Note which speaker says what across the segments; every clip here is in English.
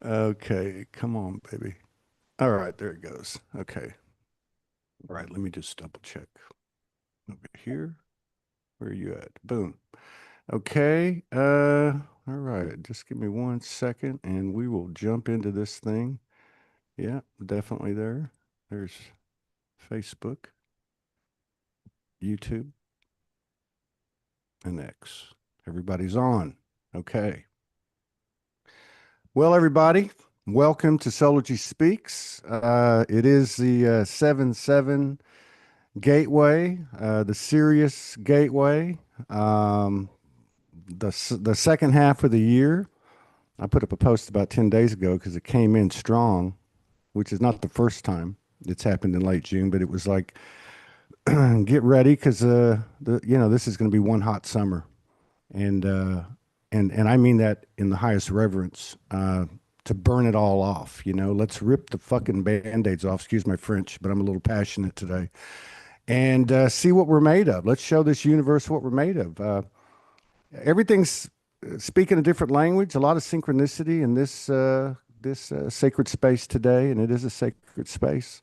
Speaker 1: Okay, come on, baby. All right, there it goes. Okay. All right, let me just double check. Over here. Where are you at? Boom. Okay. All right. Just give me 1 second and we will jump into this thing. Yeah, definitely there. There's Facebook, YouTube, and X. Everybody's on. Okay. Well, everybody, welcome to Soulogy Speaks. It is the 7-7 gateway, the Sirius gateway, um, the second half of the year. I put up a post about 10 days ago because it came in strong, which is not the first time it's happened in late June, but it was like, get ready because this is going to be one hot summer. And, uh, and I mean that in the highest reverence, to burn it all off. Let's rip the fucking band-aids off. Excuse my French, but I'm a little passionate today. And see what we're made of. Let's show this universe what we're made of. Everything's speaking a different language. A lot of synchronicity in this sacred space today, and it is a sacred space.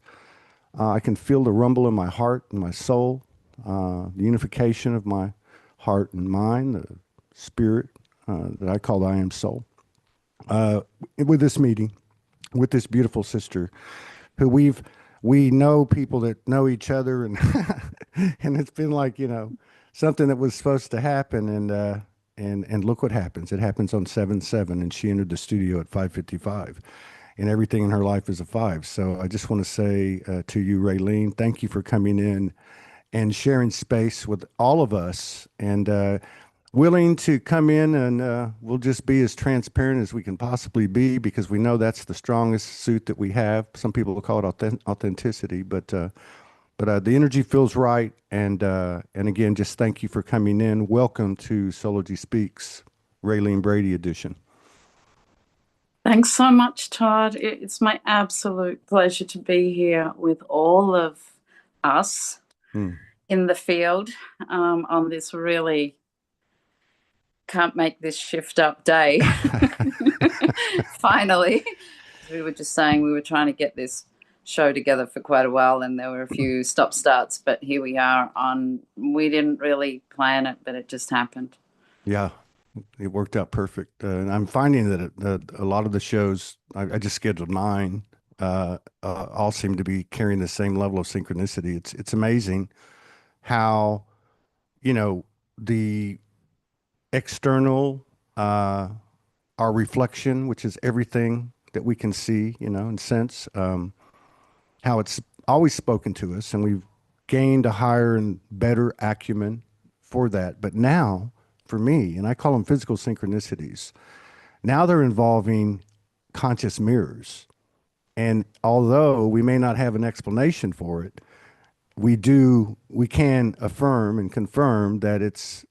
Speaker 1: I can feel the rumble in my heart and my soul, the unification of my heart and mind, the spirit that I call the I am soul. Uh, with this meeting, with this beautiful sister, who we know people that know each other, and and it's been like something that was supposed to happen, and look what happens. It happens on 7/7, and she entered the studio at 5:55, and everything in her life is a five. So I just want to say to you, Raeline, thank you for coming in and sharing space with all of us, and willing to come in, and we'll just be as transparent as we can possibly be because we know that's the strongest suit that we have. Some people will call it authenticity, but the energy feels right. And again, just thank you for coming in. Welcome to Soulogy Speaks, Raeline Brady edition.
Speaker 2: Thanks so much, Todd. It's my absolute pleasure to be here with all of us
Speaker 1: Hmm.
Speaker 2: in the field on this really can't make this shift up day. Finally, as we were just saying, we were trying to get this show together for quite a while, and there were a few stop starts, but here we are on. We didn't really plan it, but it just happened.
Speaker 1: Yeah, it worked out perfect. And I'm finding that a lot of the shows, I just scheduled mine, all seem to be carrying the same level of synchronicity. It's amazing how, you know, the external, our reflection, which is everything that we can see, and sense, how it's always spoken to us, and we've gained a higher and better acumen for that. But now, for me, and I call them physical synchronicities, now they're involving conscious mirrors. And although we may not have an explanation for it, we can affirm and confirm that it's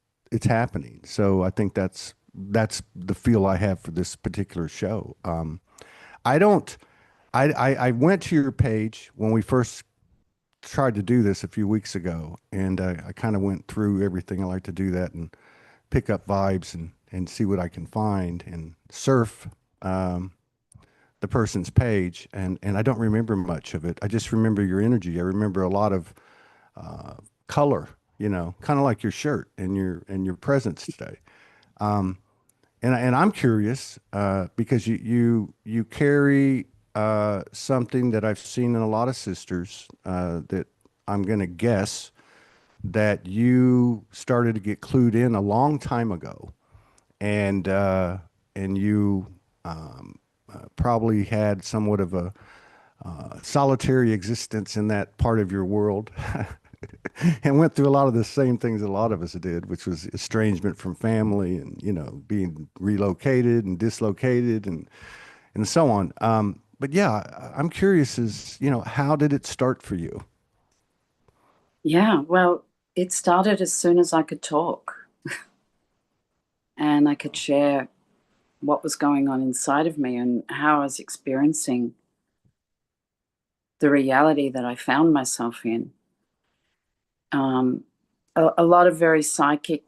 Speaker 1: happening. So I think that's the feel I have for this particular show. I don't I went to your page when we first tried to do this a few weeks ago, and I kind of went through everything. I like to do that and pick up vibes and see what I can find and surf um, the person's page. And I don't remember much of it. I just remember your energy. I remember a lot of color, kind of like your shirt and your presence today. Um, and I'm curious because you carry something that I've seen in a lot of sisters that I'm going to guess that you started to get clued in a long time ago, and you probably had somewhat of a solitary existence in that part of your world. And went through a lot of the same things a lot of us did, which was estrangement from family and, being relocated and dislocated and so on. But yeah, I'm curious how did it start for you?
Speaker 2: Yeah, well, it started as soon as I could talk and I could share what was going on inside of me and how I was experiencing the reality that I found myself in. Um, a lot of very psychic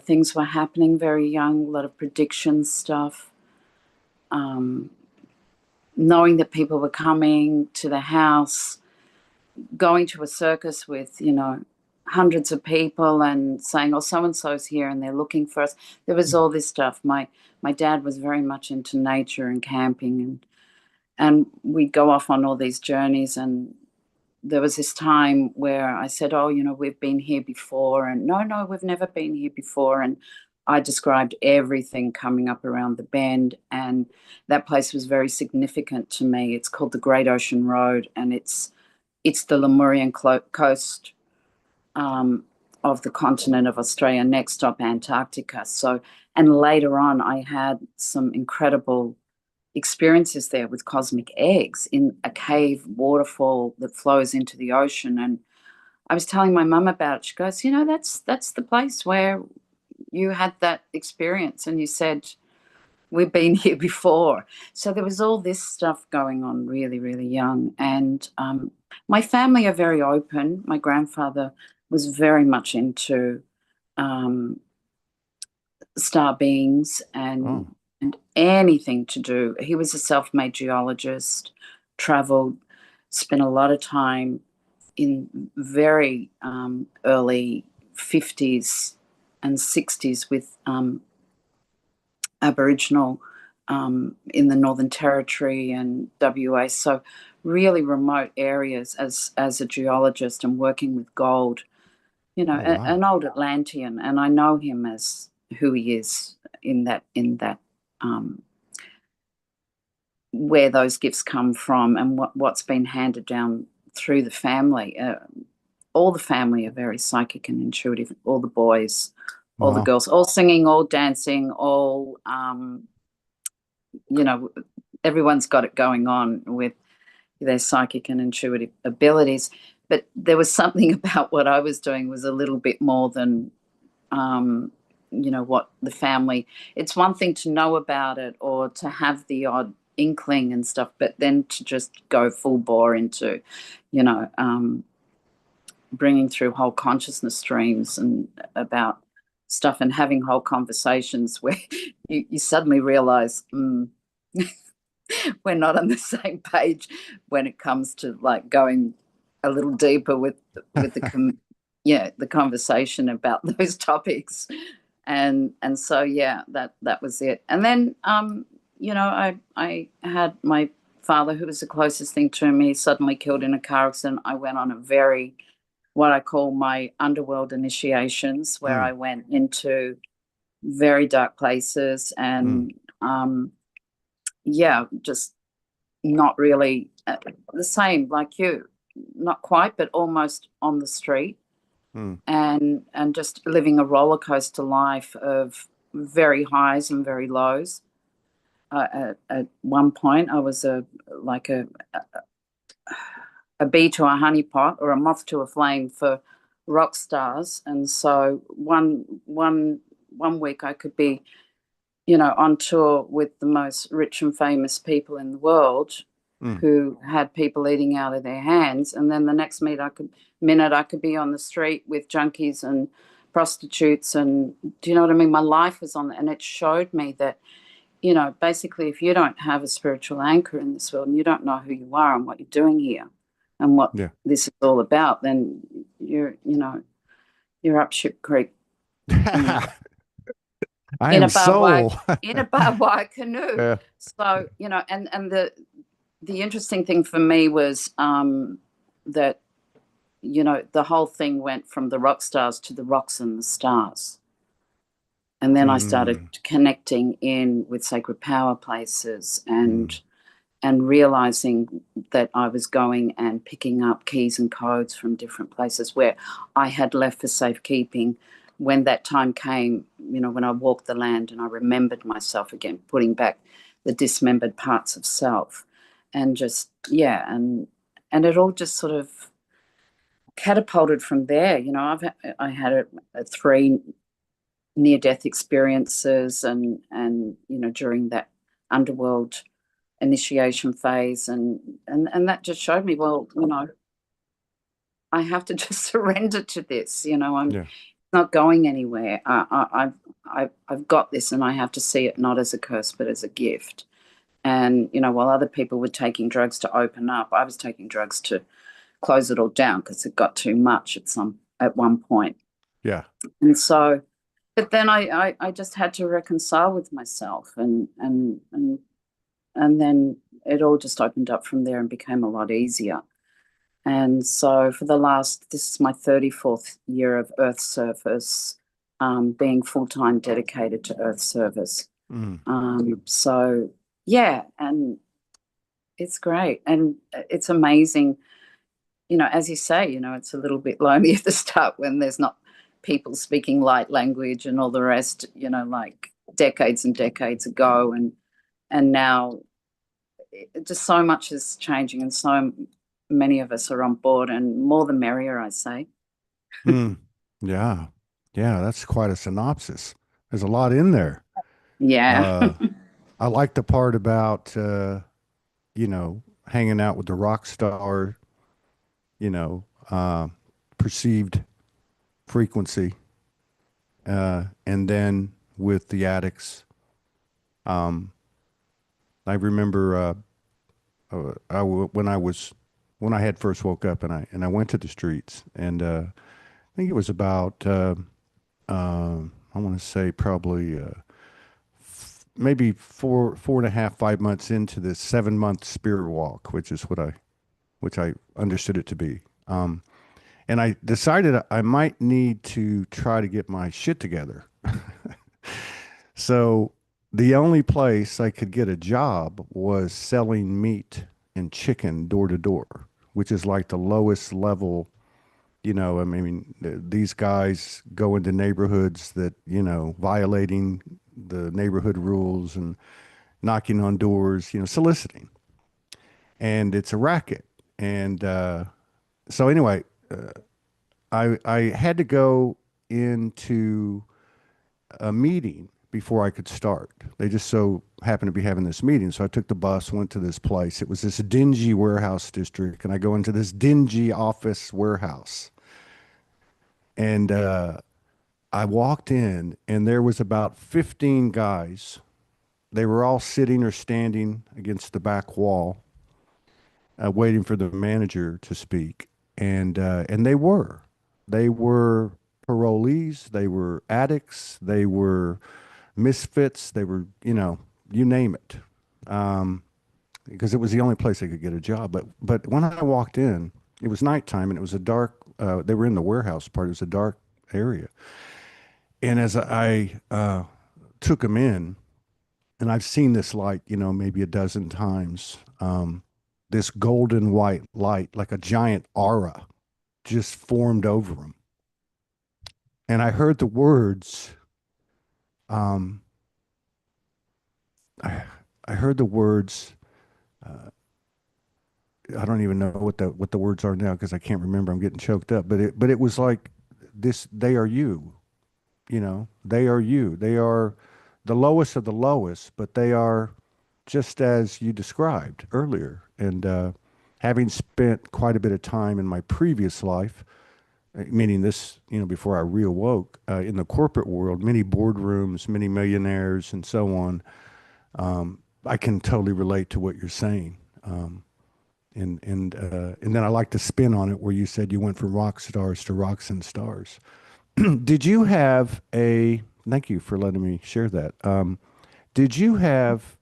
Speaker 2: things were happening very young, a lot of prediction stuff. knowing that people were coming to the house, going to a circus with, hundreds of people and saying, oh, so-and-so's here and they're looking for us. There was all this stuff. My dad was very much into nature and camping, and we'd go off on all these journeys. And there was this time where I said, oh, we've been here before. And no, we've never been here before. And I described everything coming up around the bend. And that place was very significant to me. It's called the Great Ocean Road, and it's the Lemurian coast of the continent of Australia, next stop Antarctica. So, and later on, I had some incredible experiences there with cosmic eggs in a cave waterfall that flows into the ocean. And I was telling my mum about it. She goes, that's the place where you had that experience, and you said, we've been here before. So there was all this stuff going on really, really young. And my family are very open. My grandfather was very much into star beings and anything to do. He was a self-made geologist, traveled, spent a lot of time in very early 50s and 60s with Aboriginal in the Northern Territory and WA, so really remote areas as a geologist and working with gold, an old Atlantean, and I know him as who he is in that where those gifts come from and what's been handed down through the family. All the family are very psychic and intuitive, all the boys, all the girls, all singing, all dancing, all, everyone's got it going on with their psychic and intuitive abilities. But there was something about what I was doing was a little bit more than, what the family, it's one thing to know about it or to have the odd inkling and stuff, but then to just go full bore into, bringing through whole consciousness streams and about stuff and having whole conversations where you suddenly realize we're not on the same page when it comes to like going a little deeper with the conversation about those topics. And so that was it. And then I had my father, who was the closest thing to me, suddenly killed in a car accident. I went on a very, what I call my underworld initiations, where I went into very dark places and just not really the same like you, not quite, but almost on the street, and just living a roller coaster life of very highs and very lows. At one point, I was a bee to a honeypot or a moth to a flame for rock stars, and so one week I could be, on tour with the most rich and famous people in the world who had people eating out of their hands, and then the next minute I could be on the street with junkies and prostitutes, and do you know what I mean? My life was on, and it showed me that, basically if you don't have a spiritual anchor in this world and you don't know who you are and what you're doing here and what this is all about, then you're up shit creek. In a barbed wire canoe. Yeah. So, and the interesting thing for me was that, the whole thing went from the rock stars to the rocks and the stars. And then I started connecting in with sacred power places and realizing that I was going and picking up keys and codes from different places where I had left for safekeeping. When that time came, when I walked the land and I remembered myself again, putting back the dismembered parts of self, and just, and it all just sort of catapulted from there. I had 3 near-death experiences and during that underworld initiation phase, and that just showed me, well, I have to just surrender to this. I'm not going anywhere. I've got this, and I have to see it not as a curse but as a gift. And, while other people were taking drugs to open up, I was taking drugs to close it all down because it got too much at one point.
Speaker 1: Yeah.
Speaker 2: And so, but then I just had to reconcile with myself, and then it all just opened up from there and became a lot easier. And so this is my 34th year of Earth service, being full-time dedicated to Earth service.
Speaker 1: Mm.
Speaker 2: So yeah, and it's great. And it's amazing, as you say, it's a little bit lonely at the start when there's not people speaking light language and all the rest, like decades and decades ago. And now just so much is changing, and so many of us are on board, and more the merrier, I say.
Speaker 1: Mm. Yeah. Yeah, that's quite a synopsis. There's a lot in there.
Speaker 2: Yeah.
Speaker 1: Uh, I like the part about hanging out with the rock star, you know, perceived frequency, and then with the addicts. Um, I remember when I had first woke up and I went to the streets, and I think it was about I want to say probably maybe 4.5, 5 months into this 7 month spirit walk, which I understood it to be. And I decided I might need to try to get my shit together. So the only place I could get a job was selling meat and chicken door to door, which is like the lowest level. I mean, these guys go into neighborhoods that, violating the neighborhood rules and knocking on doors, soliciting. And it's a racket. And so anyway, I had to go into a meeting before I could start. They just so happened to be having this meeting. So I took the bus, went to this place. It was this dingy warehouse district. And I go into this dingy office warehouse. And I walked in, and there was about 15 guys. They were all sitting or standing against the back wall, waiting for the manager to speak. And they were parolees, they were addicts, they were misfits, they were, you name it, because it was the only place I could get a job. But when I walked in, it was nighttime, and it was a dark. They were in the warehouse part. It was a dark area, and as I took them in, and I've seen this light, maybe a dozen times. This golden white light, like a giant aura, just formed over them. And I heard the words, um, I, I heard the words, I don't even know what the words are now because I can't remember. I'm getting choked up. But it was like this, they are you, they are you. They are the lowest of the lowest, but they are just as you described earlier. And having spent quite a bit of time in my previous life, meaning this, before I reawoke, in the corporate world, many boardrooms, many millionaires, and so on, I can totally relate to what you're saying. And then I like to spin on it where you said you went from rock stars to rocks and stars. Did you have a, thank you for letting me share that. Did you have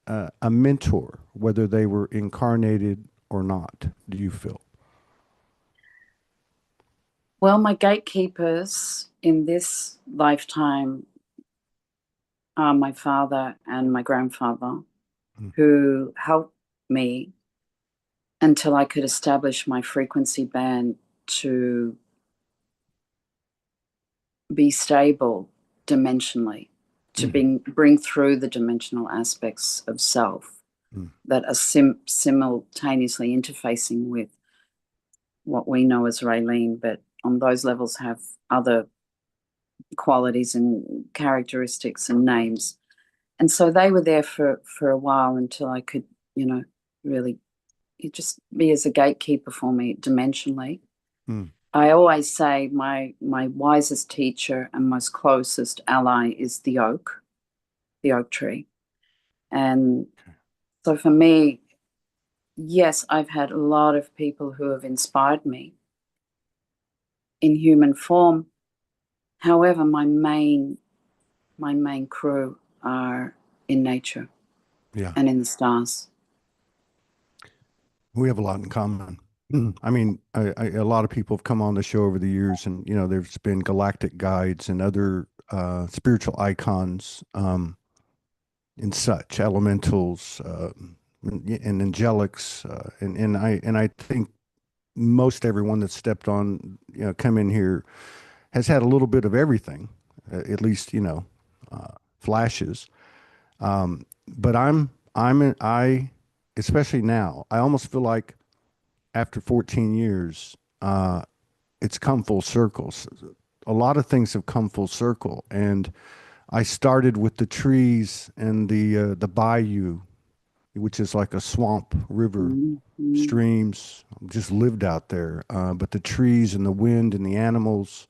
Speaker 1: a mentor, whether they were incarnated or not, do you feel?
Speaker 2: Well, my gatekeepers in this lifetime are my father and my grandfather,
Speaker 1: Mm.
Speaker 2: who helped me until I could establish my frequency band to be stable dimensionally, to
Speaker 1: Mhm.
Speaker 2: bring through the dimensional aspects of self
Speaker 1: Mm.
Speaker 2: that are simultaneously interfacing with what we know as Raeline, but on those levels have other qualities and characteristics and names. And so they were there for a while until I could, really just be as a gatekeeper for me dimensionally.
Speaker 1: Mm.
Speaker 2: I always say my wisest teacher and most closest ally is the oak tree. And So for me, yes, I've had a lot of people who have inspired me in human form. However, my main crew are in nature
Speaker 1: Yeah.
Speaker 2: and in the stars.
Speaker 1: We have a lot in common. I mean, a lot of people have come on the show over the years, and there's been galactic guides and other spiritual icons, and such elementals, and angelics, and I think most everyone that stepped on, come in here has had a little bit of everything, at least flashes. But I, especially now, I almost feel like after 14 years, it's come full circle. A lot of things have come full circle, and I started with the trees and the bayou, which is like a swamp river,
Speaker 2: Mhm.
Speaker 1: streams. Just lived out there, but the trees and the wind and the animals,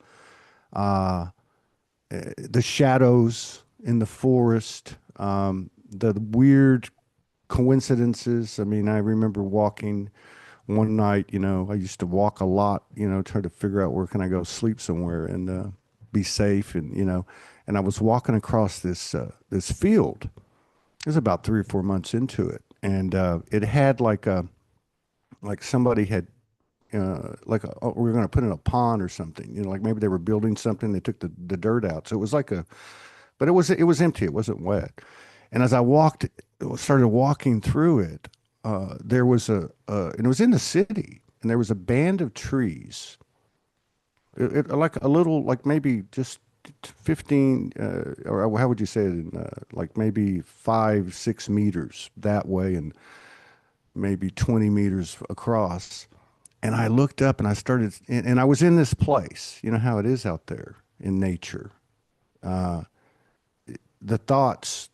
Speaker 1: uh, the shadows in the forest, the weird coincidences. I mean, I remember walking one night, I used to walk a lot, try to figure out where can I go sleep somewhere and be safe. And I was walking across this field. It was about 3 or 4 months into it. And it had like somebody had, we were going to put in a pond or something, like maybe they were building something. They took the dirt out. So it was but it was empty. It wasn't wet. And as I started walking through it, there was and it was in the city, and there was a band of trees, like a little, like maybe just 15, or how would you say it, like maybe 5, 6 meters that way, and maybe 20 meters across. And I looked up and and I was in this place. You know how it is out there in nature. Uh, the thoughts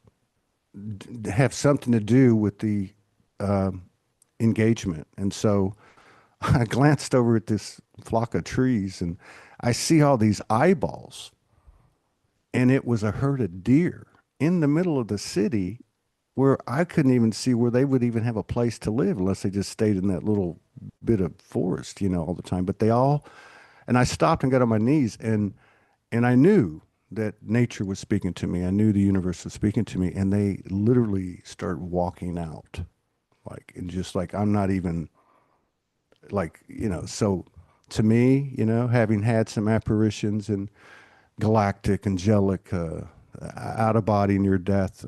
Speaker 1: have something to do with the um engagement. And so I glanced over at this flock of trees, and I see all these eyeballs, and it was a herd of deer in the middle of the city where I couldn't even see where they would even have a place to live unless they just stayed in that little bit of forest, all the time. But and I stopped and got on my knees, and I knew that nature was speaking to me. I knew the universe was speaking to me, and they literally start walking out, like, and just like, I'm not even like, so to me, having had some apparitions and galactic, angelic, out of body near death,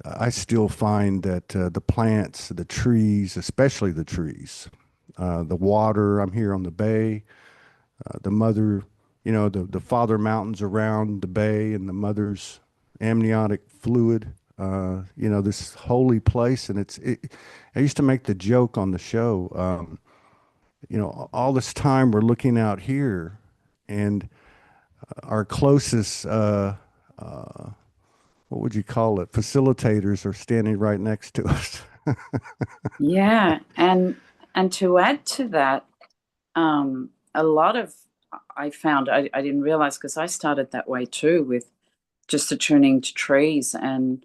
Speaker 1: I still find that the plants, the trees, especially the trees, the water, I'm here on the bay, the mother, the father mountains around the bay, and the mother's amniotic fluid, this holy place. And I used to make the joke on the show, all this time we're looking out here, and our closest, what would you call it, facilitators are standing right next to us.
Speaker 2: Yeah, and to add to that, a lot of I found I didn't realize because I started that way too with just attuning to trees and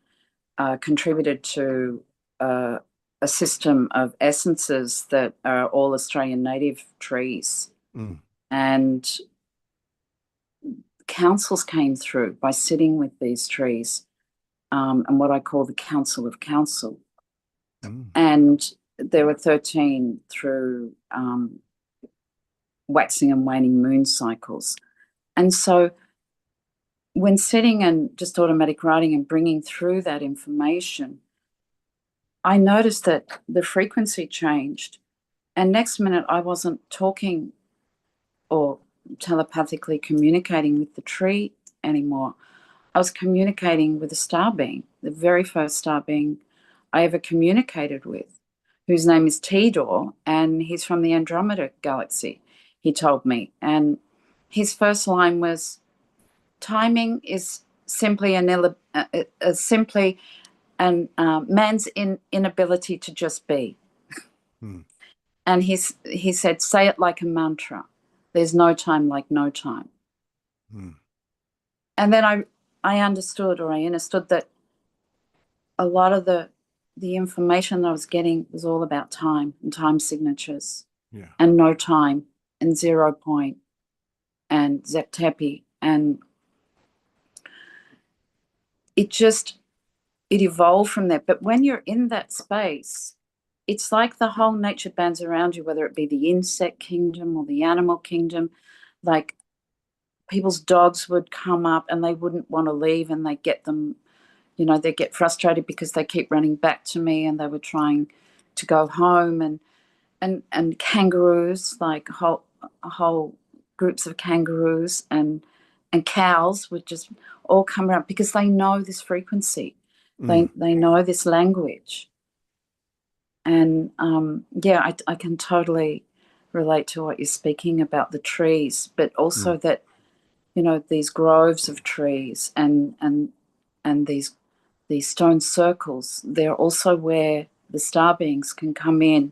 Speaker 2: contributed to uh, a system of essences that are all Australian native trees.
Speaker 1: Mm,
Speaker 2: And councils came through by sitting with these trees, and what I call the Council of Council.
Speaker 1: mm,
Speaker 2: And there were 13 through waxing and waning moon cycles. And so when sitting and just automatic writing and bringing through that information, I noticed that the frequency changed. And next minute, I wasn't talking or telepathically communicating with the tree anymore. I was communicating with a star being, the very first star being I ever communicated with, whose name is Tidor, and he's from the Andromeda galaxy, he told me. And his first line was, timing is simply simply man's inability to just be.
Speaker 1: mm,
Speaker 2: And he said, say it like a mantra. There's no time like no time.
Speaker 1: mm,
Speaker 2: And then I understood, or I understood that a lot of the information that I was getting was all about time and time signatures
Speaker 1: Yeah.
Speaker 2: and no time and 0 point and Zeptepi. And it evolved from there. But when you're in that space, it's like the whole nature bands around you, whether it be the insect kingdom or the animal kingdom. Like people's dogs would come up and they wouldn't want to leave, and they get them, they get frustrated because they keep running back to me, and they were trying to go home. And kangaroos, like whole groups of kangaroos and cows would just all come around because they know this frequency.
Speaker 1: Mm,
Speaker 2: They know this language. And yeah, I can totally relate to what you're speaking about, the trees, but
Speaker 1: mm,
Speaker 2: also that, these groves of trees and these stone circles, they're also where the star beings can come in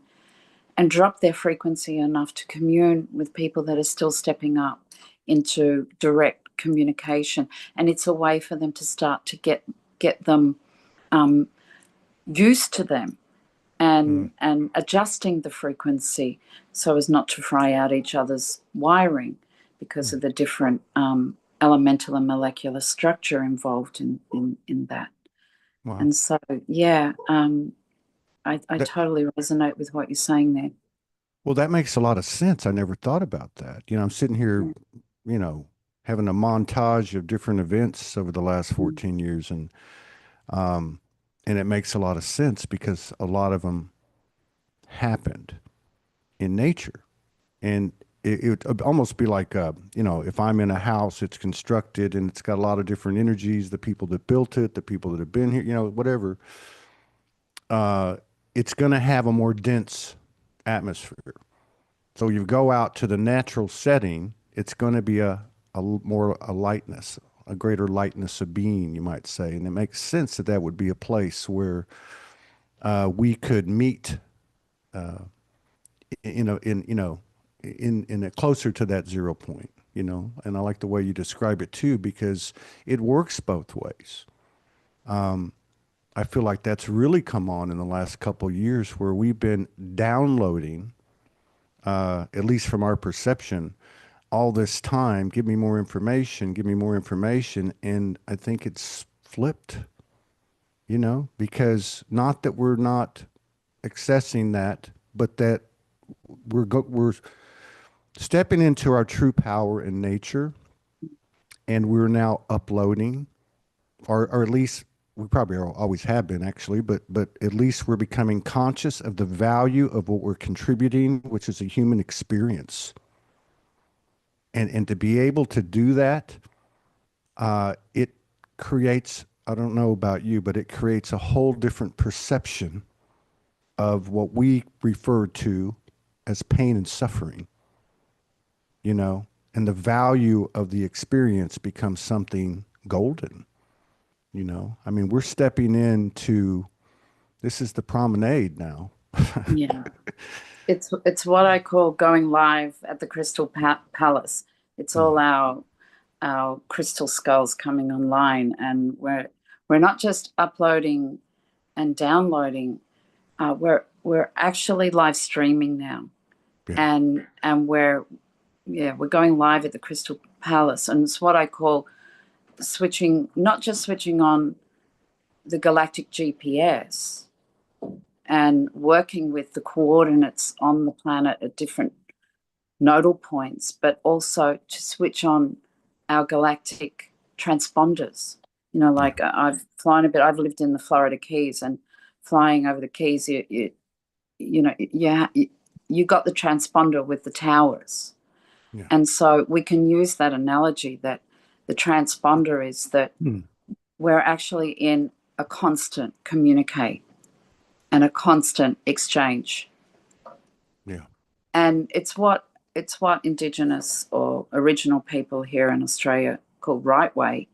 Speaker 2: and drop their frequency enough to commune with people that are still stepping up into direct communication. And it's a way for them to start to get them um, used to them
Speaker 1: mm,
Speaker 2: and adjusting the frequency so as not to fry out each other's wiring because
Speaker 1: mm.
Speaker 2: of the different elemental and molecular structure involved in that.
Speaker 1: Wow.
Speaker 2: And so, yeah, I
Speaker 1: That,
Speaker 2: totally resonate with what you're saying there.
Speaker 1: well, that makes a lot of sense. I never thought about that. I'm sitting here,
Speaker 2: Mm,
Speaker 1: you know, having a montage of different events over the last
Speaker 2: mm,
Speaker 1: 14 years, um, and it makes a lot of sense because a lot of them happened in nature. And it would almost be like, if I'm in a house, it's constructed and it's got a lot of different energies, the people that built it, the people that have been here, whatever. Uh, it's going to have a more dense atmosphere. So you go out to the natural setting, it's going to be a lightness, a greater lightness of being, you might say. And it makes sense that that would be a place where we could meet in a closer to that 0 point, and I like the way you describe it too, because it works both ways. I feel like that's really come on in the last couple years where we've been downloading, at least from our perception, all this time, give me more information. And I think it's flipped, because not that we're not accessing that, but that we're stepping into our true power in nature, and we're now uploading, or at least we probably always have been actually, but at least we're becoming conscious of the value of what we're contributing, which is a human experience. And to be able to do that, it creates, I don't know about you, but it creates a whole different perception of what we refer to as pain and suffering, and the value of the experience becomes something golden. I mean, we're stepping into, this is the promenade now.
Speaker 2: yeah. It's what I call going live at the Crystal Palace. It's
Speaker 1: Mm,
Speaker 2: all our crystal skulls coming online, and we're not just uploading and downloading. We're actually live streaming now,
Speaker 1: yeah.
Speaker 2: and we're going live at the Crystal Palace, and it's what I call switching, not just switching on the galactic GPS and working with the coordinates on the planet at different nodal points, but also to switch on our galactic transponders.
Speaker 1: Yeah.
Speaker 2: Like I've flown a bit, I've lived in the Florida Keys, and flying over the Keys, you got the transponder with the towers.
Speaker 1: Yeah.
Speaker 2: And so we can use that analogy that the transponder is that
Speaker 1: Mm,
Speaker 2: we're actually in a constant communicate and a constant exchange.
Speaker 1: yeah.
Speaker 2: And it's what Indigenous or Original people here in Australia call right way.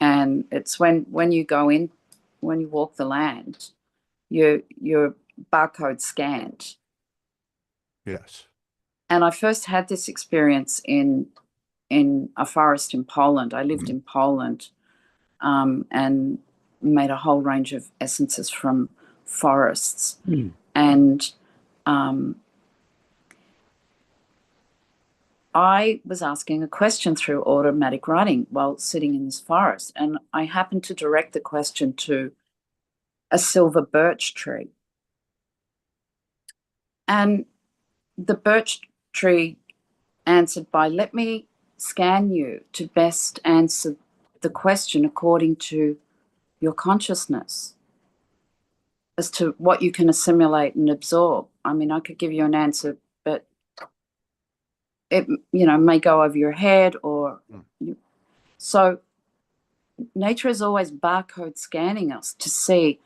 Speaker 2: And it's when you go in, when you walk the land, you're barcode scanned.
Speaker 1: Yes.
Speaker 2: And I first had this experience in a forest in Poland. I lived in Poland, and made a whole range of essences from forests.
Speaker 1: Mm.
Speaker 2: And I was asking a question through automatic writing while sitting in this forest, and I happened to direct the question to a silver birch tree. And the birch tree answered by, let me scan you to best answer the question according to your consciousness as to what you can assimilate and absorb. I mean, I could give you an answer, but it, may go over your head or... So nature is always barcode scanning us to see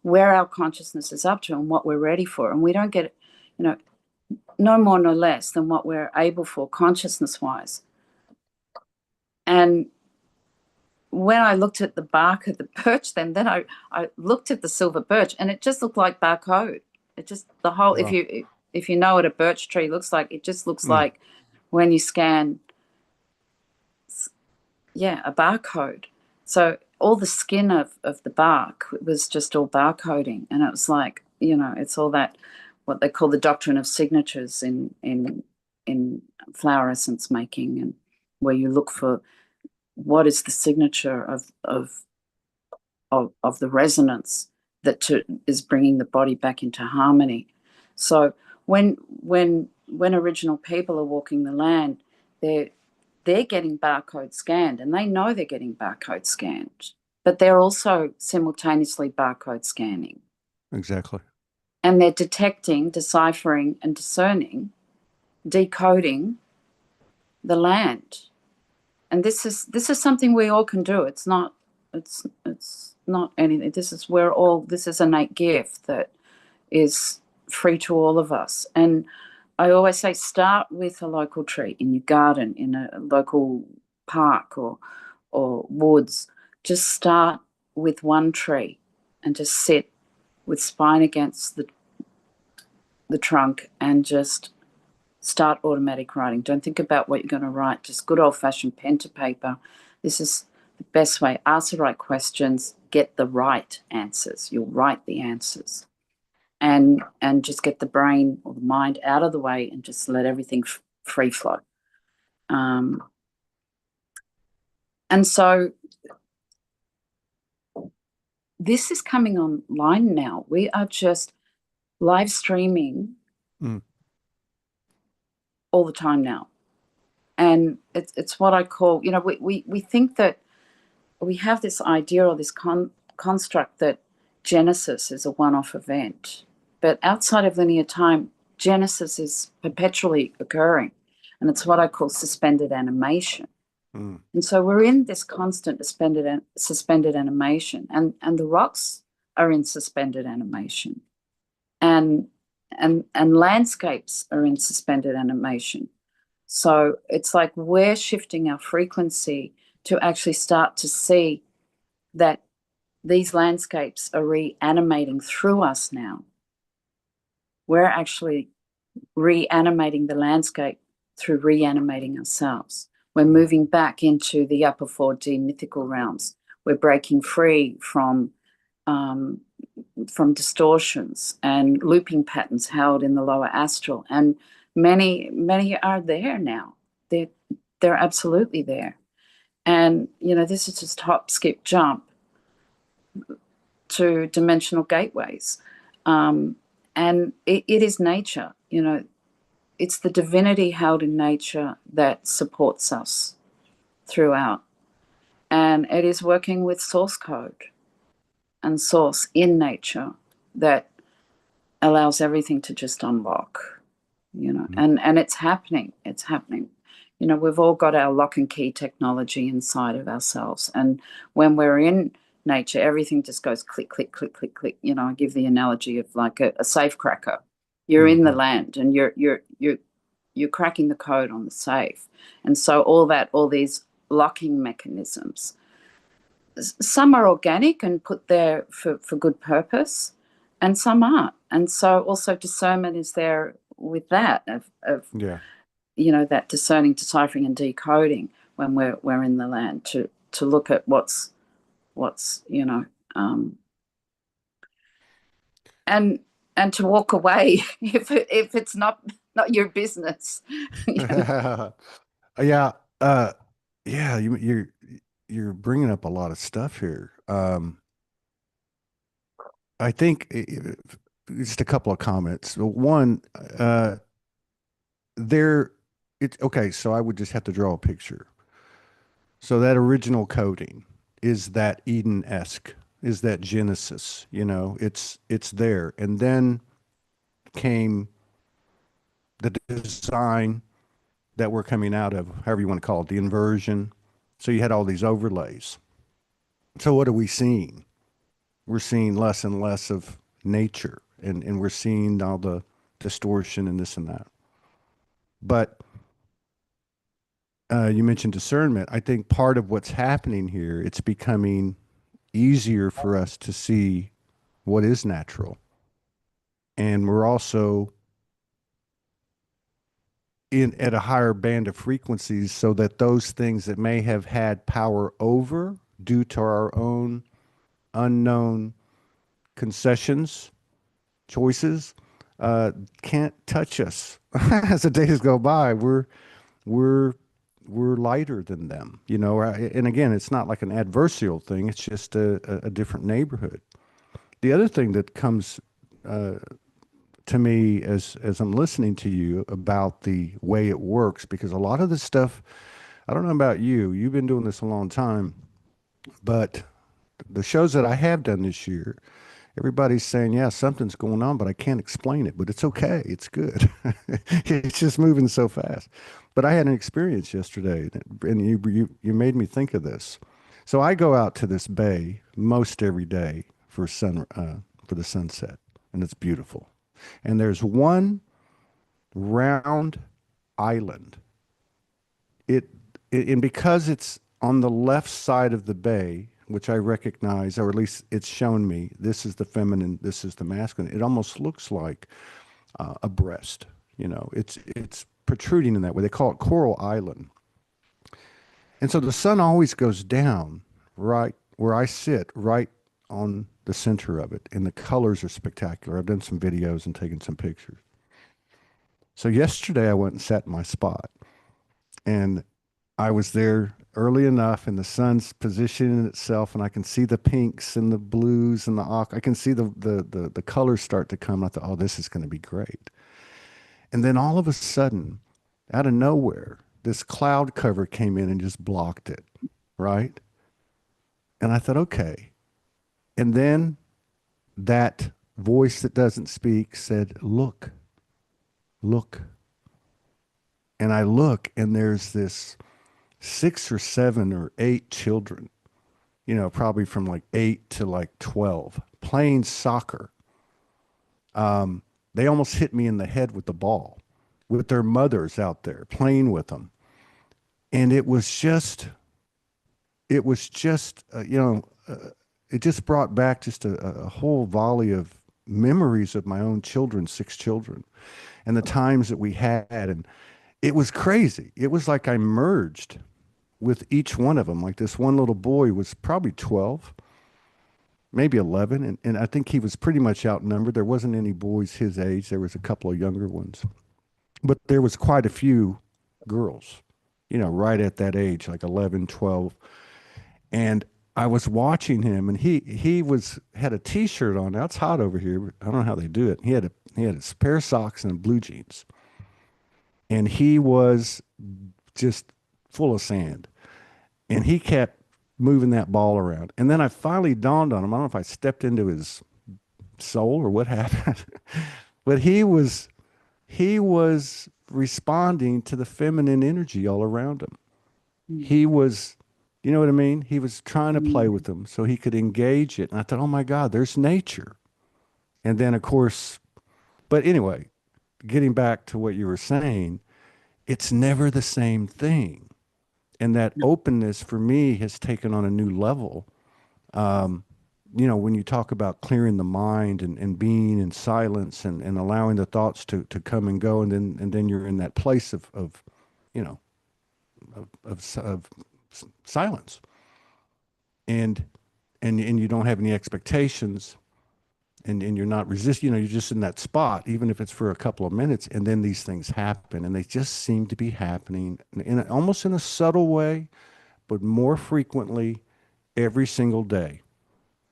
Speaker 2: where our consciousness is up to and what we're ready for. And we don't get, no more, no less than what we're able for consciousness-wise. And when I looked at the bark of the birch, then I looked at the silver birch, and it just looked like barcode. It just, the whole,
Speaker 1: Wow.
Speaker 2: if you know what a birch tree looks like, it just looks like when you scan, a barcode. So all the skin of the bark was just all barcoding, and it was like, it's all that, what they call the doctrine of signatures in flower essence making, and where you look for what is the signature of the resonance that is bringing the body back into harmony. So when original people are walking the land, they're getting barcode scanned, and they know they're getting barcode scanned, but they're also simultaneously barcode scanning.
Speaker 1: Exactly.
Speaker 2: And they're detecting, deciphering, and discerning, decoding the land. And this is something we all can do. It's not anything. This is innate gift that is free to all of us. And I always say, start with a local tree in your garden, in a local park or woods. Just start with one tree and just sit with spine against the trunk and just start automatic writing. Don't think about what you're going to write. Just good old-fashioned pen to paper. This is the best way. Ask the right questions. Get the right answers. You'll write the answers. And just get the brain or the mind out of the way and just let everything free flow. And so this is coming online now. We are just live streaming all the time now. And it's what I call, we think that we have this idea or this construct that Genesis is a one-off event. But outside of linear time, Genesis is perpetually occurring. And it's what I call suspended animation. And so we're in this constant suspended animation. And the rocks are in suspended animation. And landscapes are in suspended animation. So it's like we're shifting our frequency to actually start to see that these landscapes are reanimating through us now. We're actually reanimating the landscape through reanimating ourselves. We're moving back into the upper 4D mythical realms. We're breaking free from distortions and looping patterns held in the lower astral. And many are there now. They're absolutely there. And, this is just hop, skip, jump to dimensional gateways. And it is nature, it's the divinity held in nature that supports us throughout. And it is working with source code and source in nature that allows everything to just unlock, and it's happening. It's happening. We've all got our lock and key technology inside of ourselves. And when we're in nature, everything just goes click, click, click, click, click. I give the analogy of like a safe cracker. You're in the land and you're cracking the code on the safe. And so all these locking mechanisms, some are organic and put there for good purpose, and some aren't. And so also discernment is there with that of that discerning, deciphering, and decoding when we're in the land to look at what's and and to walk away if it's not your business. You know?
Speaker 1: Yeah, uh, yeah, you're bringing up a lot of stuff here. I think just a couple of comments. One, there, it's okay. So I would just have to draw a picture. So that original coding is that Eden-esque, is that Genesis. It's there, and then came the design that we're coming out of, however you want to call it, the inversion. So you had all these overlays. So what are we seeing? We're seeing less and less of nature, and we're seeing all the distortion and this and that. But you mentioned discernment. I think part of what's happening here, it's becoming easier for us to see what is natural. And we're also in at a higher band of frequencies so that those things that may have had power over due to our own unknown concessions, choices, can't touch us. As the days go by, we're we're lighter than them, and again, it's not like an adversarial thing. It's just a different neighborhood. The other thing that comes to me as I'm listening to you about the way it works, because a lot of this stuff, I don't know about you, you've been doing this a long time, but the shows that I have done this year, everybody's saying, yeah, something's going on, but I can't explain it. But it's okay. It's good. It's just moving so fast. But I had an experience yesterday, and you made me think of this. So I go out to this bay most every day for the sunset, and it's beautiful. And there's one round island. It, and because it's on the left side of the bay, which I recognize, or at least it's shown me, this is the feminine, this is the masculine. It almost looks like a breast. It's protruding in that way. They call it Coral Island. And so the sun always goes down right where I sit, right on the center of it. And the colors are spectacular. I've done some videos and taken some pictures. So yesterday I went and sat in my spot, and I was there early enough, and the sun's positioning itself, and I can see the pinks and the blues and the aqua. I can see the colors start to come. I thought, oh, this is going to be great. And then all of a sudden, out of nowhere, this cloud cover came in and just blocked it, right? And I thought, okay. And then that voice that doesn't speak said, look, look. And I look, and there's this 6 or 7 or 8 children, probably from like 8 to like 12, playing soccer. They almost hit me in the head with the ball, with their mothers out there playing with them. And it just brought back just a whole volley of memories of my own children, 6 children, and the times that we had. And it was crazy. It was like I merged with each one of them. Like this one little boy was probably 12, maybe 11. And I think he was pretty much outnumbered. There wasn't any boys his age. There was a couple of younger ones, but there was quite a few girls, right at that age, like 11, 12. And I was watching him, and he had a t-shirt on. Now it's hot over here, but I don't know how they do it. He had a pair of socks and blue jeans. And he was just full of sand. And he kept moving that ball around. And then I finally dawned on him. I don't know if I stepped into his soul or what happened, but he was responding to the feminine energy all around him. He was, you know what I mean? He was trying to play with them so he could engage it. And I thought, oh my God, there's nature. And then, of course, but anyway, getting back to what you were saying, it's never the same thing. And that openness for me has taken on a new level. Um, when you talk about clearing the mind and being in silence and allowing the thoughts to come and go, and then you're in that place of you know, of silence, and you don't have any expectations, and you're not resist, you're just in that spot, even if it's for a couple of minutes, and then these things happen, and they just seem to be happening almost in a subtle way, but more frequently every single day.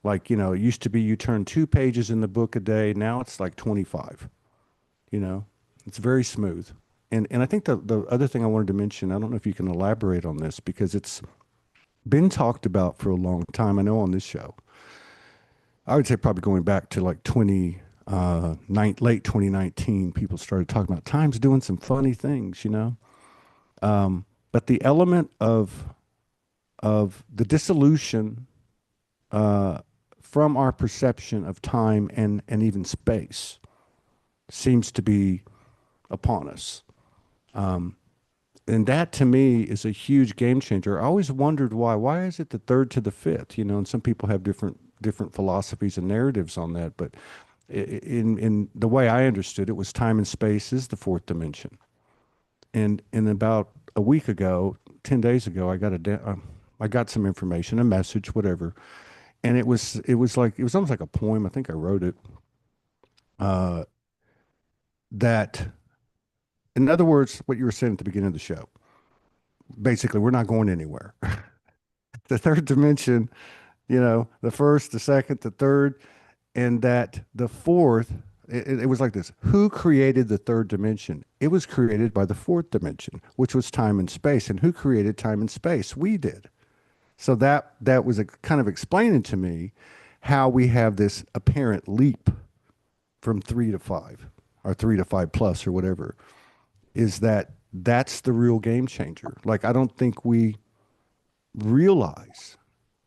Speaker 1: Like, it used to be you turn 2 pages in the book a day. Now it's like 25, you know, it's very smooth. And I think the other thing I wanted to mention, I don't know if you can elaborate on this because it's been talked about for a long time. I know on this show, I would say probably going back to like late 2019, people started talking about time's doing some funny things. But the element of the dissolution uh, from our perception of time and even space seems to be upon us. And that to me is a huge game changer. I always wondered why. Why is it the third to the fifth? And some people have different philosophies and narratives on that. But in the way I understood it was time and space is the fourth dimension. And about a week ago, 10 days ago, I got some information, a message, whatever, and it was almost like a poem. I think I wrote it. Uh, that, in other words, what you were saying at the beginning of the show. Basically, we're not going anywhere. The third dimension, the first, the second, the third, and that the fourth, it was like this. Who created the third dimension? It was created by the fourth dimension, which was time and space. And who created time and space? We did. So that was a kind of explaining to me how we have this apparent leap from 3 to 5 or 3 to 5 plus or whatever, is that's the real game changer. Like, I don't think we realize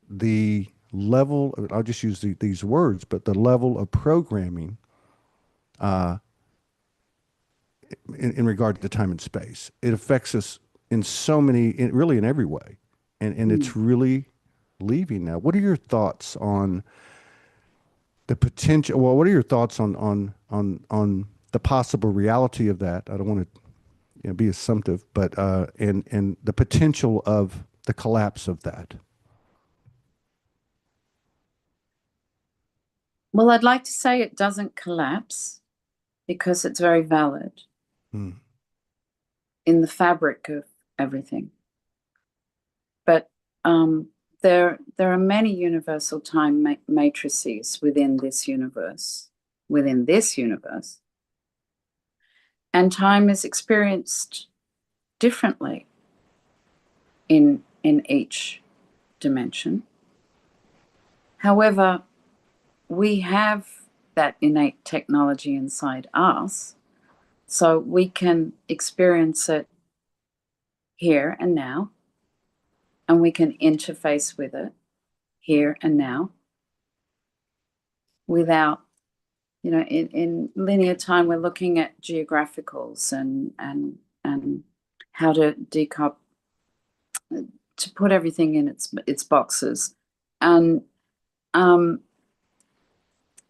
Speaker 1: the level, I'll just use these words, but the level of programming uh, in regard to time and space. It affects us in so many, really in every way. And
Speaker 2: Mm.
Speaker 1: it's really leaving now. What are your thoughts on the potential? Well, what are your thoughts on the possible reality of that? I don't want to be assumptive, but and the potential of the collapse of that.
Speaker 2: Well, I'd like to say it doesn't collapse because it's very valid
Speaker 1: Hmm.
Speaker 2: in the fabric of everything. But there are many universal time matrices within this universe, and time is experienced differently in each dimension. However, we have that innate technology inside us, so we can experience it here and now, and we can interface with it here and now without, in linear time, we're looking at geographicals and how to to put everything in its boxes. And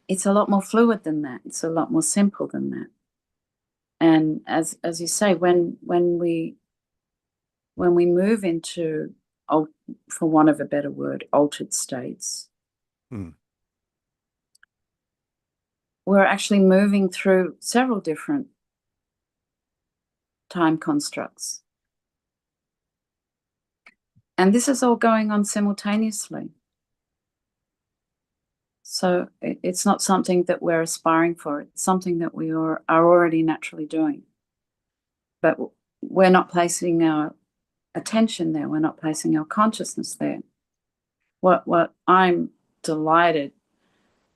Speaker 2: it's a lot more fluid than that. It's a lot more simple than that. And as you say, when we move into, for want of a better word, altered states,
Speaker 1: Hmm.
Speaker 2: we're actually moving through several different time constructs. And this is all going on simultaneously. So it's not something that we're aspiring for. It's something that we are already naturally doing. But we're not placing our attention there. We're not placing our consciousness there. What I'm delighted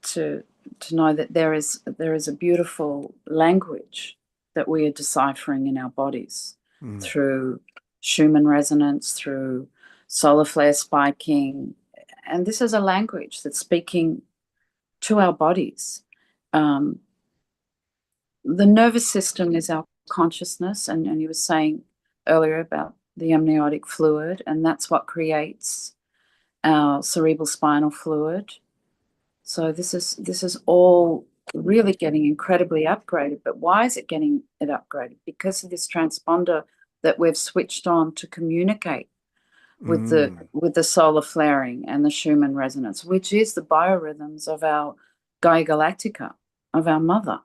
Speaker 2: to know that there is a beautiful language that we are deciphering in our bodies
Speaker 1: Hmm.
Speaker 2: through Schumann resonance, through solar flare spiking. And this is a language that's speaking to our bodies. The nervous system is our consciousness, and you were saying earlier about the amniotic fluid, and that's what creates our cerebral spinal fluid. So this is all really getting incredibly upgraded. But why is it getting it upgraded? Because of this transponder that we've switched on to communicate with
Speaker 1: Mm.
Speaker 2: the solar flaring and the Schumann resonance, which is the biorhythms of our Gaia Galactica, of our mother.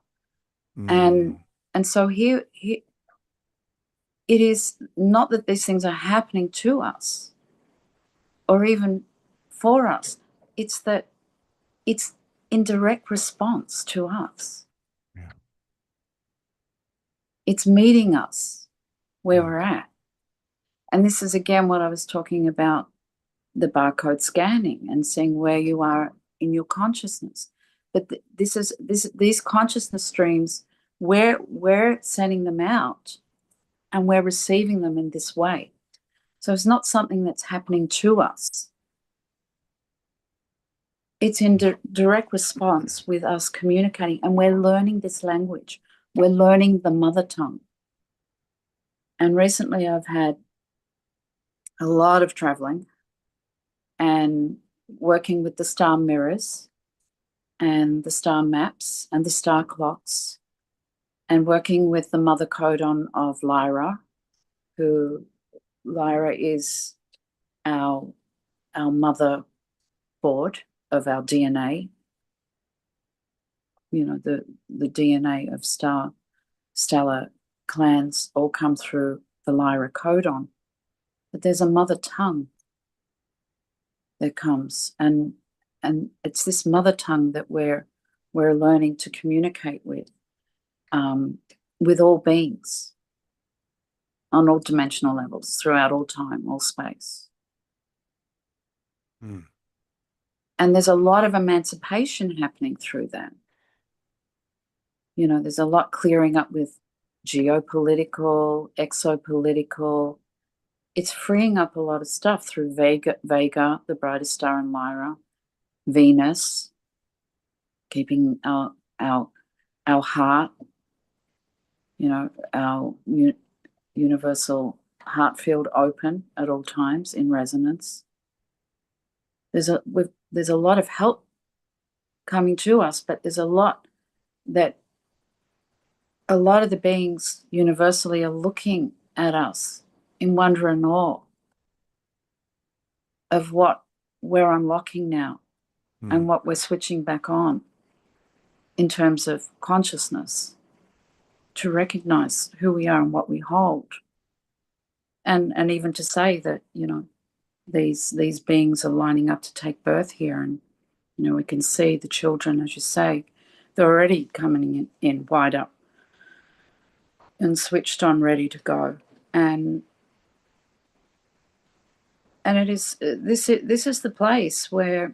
Speaker 1: Mm.
Speaker 2: And so here it is not that these things are happening to us or even for us. It's that it's in direct response to us.
Speaker 1: Yeah.
Speaker 2: It's meeting us where
Speaker 1: Mm.
Speaker 2: we're at. And this is again what I was talking about, the barcode scanning and seeing where you are in your consciousness. But these consciousness streams, we're sending them out and we're receiving them in this way. So it's not something that's happening to us. It's in direct response with us communicating, and we're learning this language. We're learning the mother tongue. And recently I've had a lot of traveling and working with the star mirrors and the star maps and the star clocks, and working with the mother codon of Lyra, who Lyra is our mother board of our DNA. You know, the DNA of stellar clans all come through the Lyra codon. But there's a mother tongue that comes, and it's this mother tongue that we're learning to communicate with all beings on all dimensional levels throughout all time, all space.
Speaker 1: Mm.
Speaker 2: And there's a lot of emancipation happening through that. You know, there's a lot clearing up with geopolitical, exopolitical. It's freeing up a lot of stuff through Vega, the brightest star in Lyra, Venus, keeping our heart, you know, our universal heart field open at all times in resonance. There's a lot of help coming to us, but there's a lot that a lot of the beings universally are looking at us in wonder and awe of what we're unlocking now and what we're switching back on in terms of consciousness to recognize who we are and what we hold. And even to say that, you know, these beings are lining up to take birth here, and you know, we can see the children, as you say, they're already coming in wide up and switched on, ready to go. And it is this is the place where,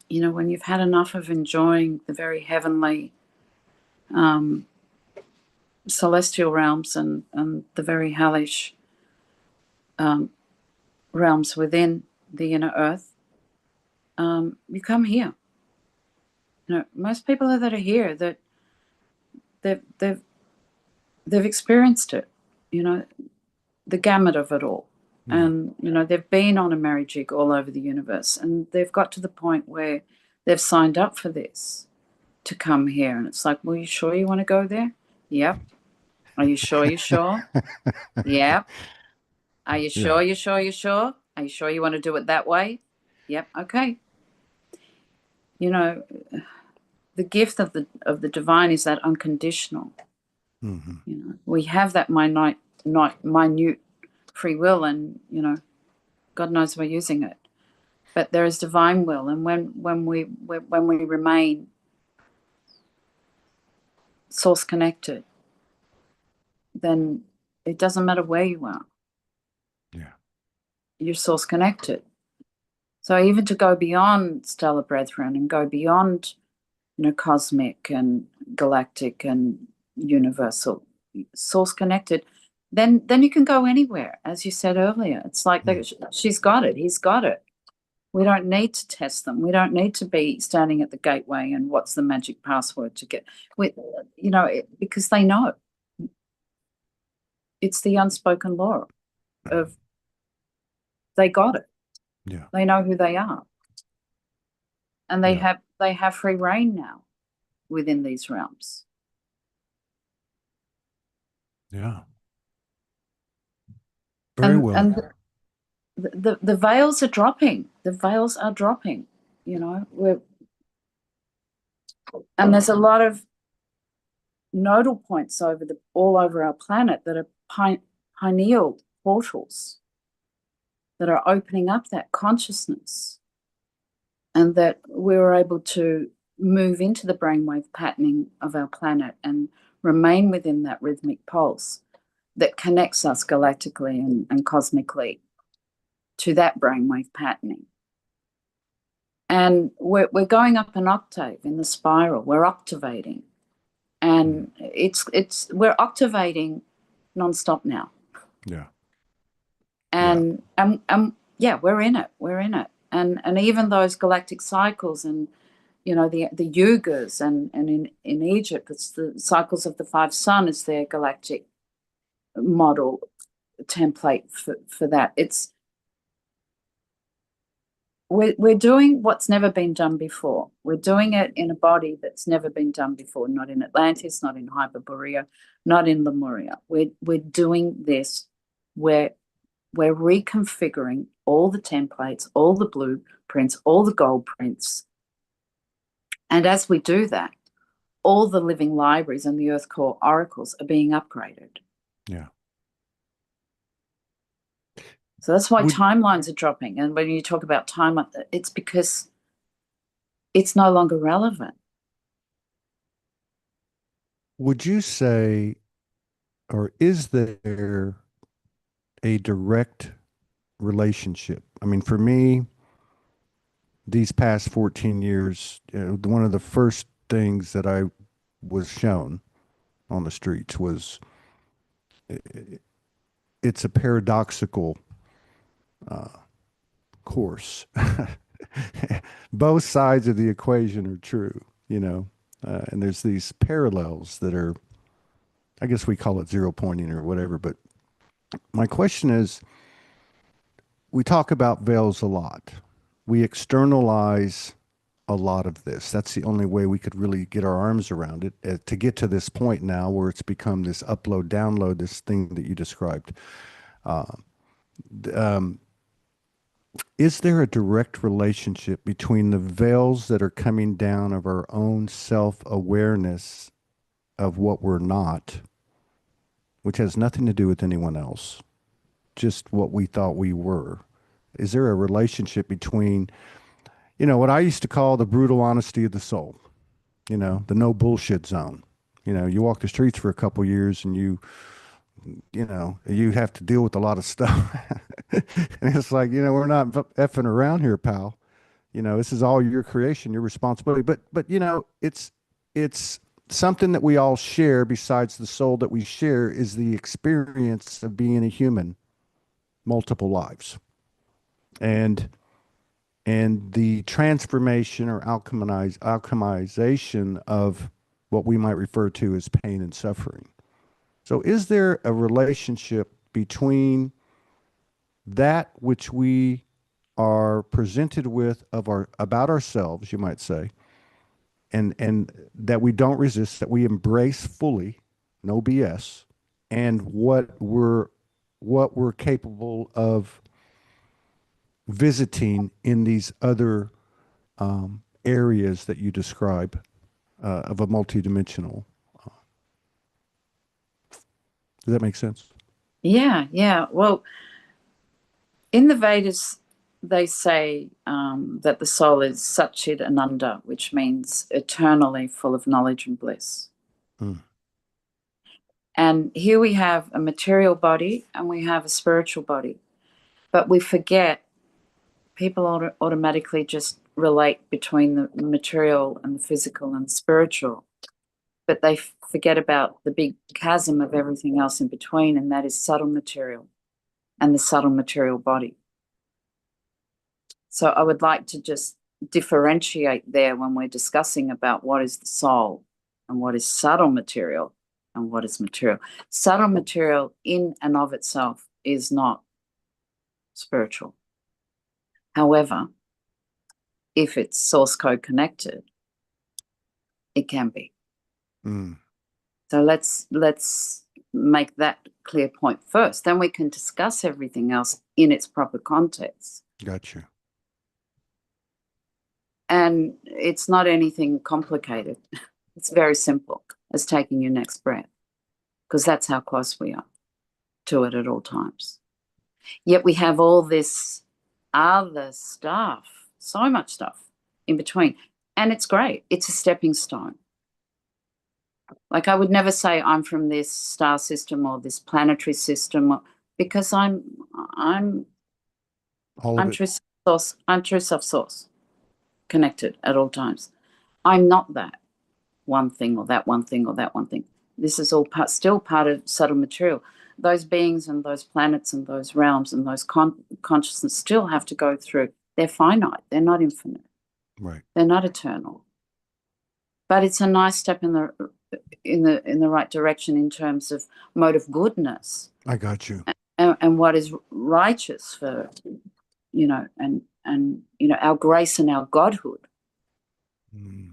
Speaker 2: you know, when you've had enough of enjoying the very heavenly celestial realms and the very hellish realms within the inner earth, you come here. You know, most people that are here, that they've experienced it, you know, the gamut of it all.
Speaker 1: Yeah.
Speaker 2: And, you know, they've been on a merry jig all over the universe, and they've got to the point where they've signed up for this to come here. And it's like, well, you sure you want to go there? Yep. Are you sure? You sure? Yep. Are you
Speaker 1: Yeah.
Speaker 2: sure? You sure? You sure? Are you sure you want to do it that way? Yep. Okay. You know, the gift of the divine is that unconditional.
Speaker 1: Mm-hmm.
Speaker 2: You know, we have that minute free will, and you know, God knows we're using it. But there is divine will, and when we remain source connected, then it doesn't matter where you are.
Speaker 1: Yeah.
Speaker 2: You're source connected. So even to go beyond stellar brethren and go beyond, you know, cosmic and galactic and universal, source connected, then you can go anywhere. As you said earlier, it's like she's got it, he's got it. We don't need to test them. We don't need to be standing at the gateway and what's the magic password to get with, you know, because they know. It's the unspoken law of they got it.
Speaker 1: Yeah.
Speaker 2: They know who they are. And
Speaker 1: Yeah.
Speaker 2: they have free reign now within these realms.
Speaker 1: Yeah. Very well.
Speaker 2: And the veils are dropping. The veils are dropping. You know, And there's a lot of nodal points all over our planet that are pineal portals that are opening up that consciousness, and that we were able to move into the brainwave patterning of our planet and remain within that rhythmic pulse that connects us galactically and cosmically to that brainwave patterning. And we're going up an octave in the spiral. We're octavating, and we're octavating nonstop now.
Speaker 1: Yeah.
Speaker 2: And yeah, we're in it. We're in it. And even those galactic cycles, and the yugas, and in Egypt, it's the cycles of the five sun is their galactic model template for that. We're doing what's never been done before. We're doing it in a body that's never been done before, not in Atlantis, not in Hyperborea, not in Lemuria. We're doing this where we're reconfiguring all the templates, all the blueprints, all the gold prints. And as we do that, all the living libraries and the Earth Core oracles are being upgraded.
Speaker 1: Yeah.
Speaker 2: So that's why timelines are dropping. And when you talk about timeline, it's because it's no longer relevant.
Speaker 1: Would you say, or is there a direct relationship? I mean, for me, these past 14 years, one of the first things that I was shown on the streets was it's a paradoxical course. Both sides of the equation are true, and there's these parallels that are, I guess we call it zero pointing or whatever. But my question is, we talk about veils a lot. We externalize a lot of this. That's the only way we could really get our arms around it, to get to this point now where it's become this upload, download, this thing that you described. Is there a direct relationship between the veils that are coming down of our own self-awareness of what we're not, which has nothing to do with anyone else, just what we thought we were? Is there a relationship between, what I used to call the brutal honesty of the soul, the no bullshit zone? You walk the streets for a couple years and you have to deal with a lot of stuff. And it's like, we're not effing around here, pal. This is all your creation, your responsibility. But it's something that we all share. Besides the soul that we share is the experience of being a human, multiple lives. And the transformation or alchemization of what we might refer to as pain and suffering. So is there a relationship between that which we are presented with about ourselves, you might say, and that we don't resist, that we embrace fully, no BS, and what we're capable of visiting in these other areas that you describe of a multidimensional? Does that make sense?
Speaker 2: Yeah. Well, in the Vedas, they say that the soul is Satchid Ananda, which means eternally full of knowledge and bliss. And here we have a material body and we have a spiritual body. But we forget, people automatically just relate between the material and the physical and the spiritual. But they forget about the big chasm of everything else in between, and that is subtle material and the subtle material body. So I would like to just differentiate there when we're discussing about what is the soul and what is subtle material and what is material. Subtle material in and of itself is not spiritual. However, if it's source code connected, it can be. So let's make that clear point first. Then we can discuss everything else in its proper context.
Speaker 1: Gotcha.
Speaker 2: And it's not anything complicated. It's very simple as taking your next breath, because that's how close we are to it at all times. Yet we have all this other stuff, so much stuff in between. And it's great. It's a stepping stone. Like, I would never say I'm from this star system or this planetary system, because I'm
Speaker 1: All of it.
Speaker 2: true source. I'm true self source, connected at all times. I'm not that one thing or that one thing or that one thing. This is all still part of subtle material. Those beings and those planets and those realms and those consciousness still have to go through. They're finite. They're not infinite.
Speaker 1: Right.
Speaker 2: They're not eternal. But it's a nice step in the right direction in terms of mode of goodness.
Speaker 1: I got you.
Speaker 2: And what is righteous for, and our grace and our godhood.
Speaker 1: Mm.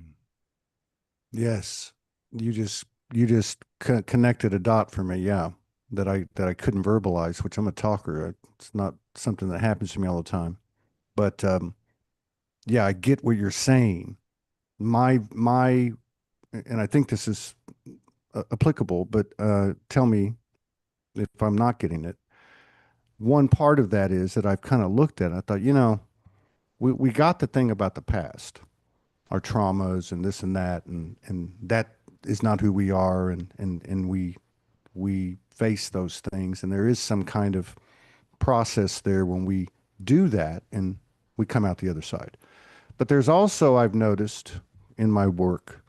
Speaker 1: Yes. You just connected a dot for me. Yeah. That I couldn't verbalize, which I'm a talker. It's not something that happens to me all the time. But yeah, I get what you're saying. My and I think this is applicable, but tell me if I'm not getting it. One part of that is that I've kind of looked at it. I thought, we got the thing about the past, our traumas and this and that, and that is not who we are, and we face those things, and there is some kind of process there when we do that, and we come out the other side. But there's also, I've noticed in my work,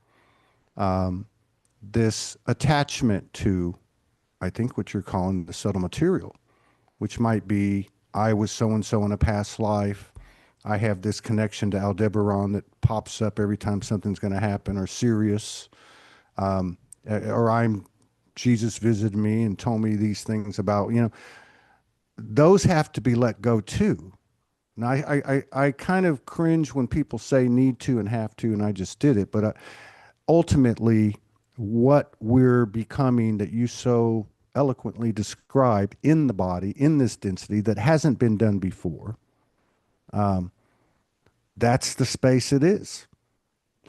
Speaker 1: this attachment to, I think, what you're calling the subtle material, which might be, I was so and so in a past life. I have this connection to Aldebaran that pops up every time something's going to happen, or Sirius, or Jesus visited me and told me these things about, those have to be let go too. Now, I kind of cringe when people say need to and have to, and I just did it. But ultimately, what we're becoming that you so eloquently describe in the body, in this density that hasn't been done before, that's the space it is.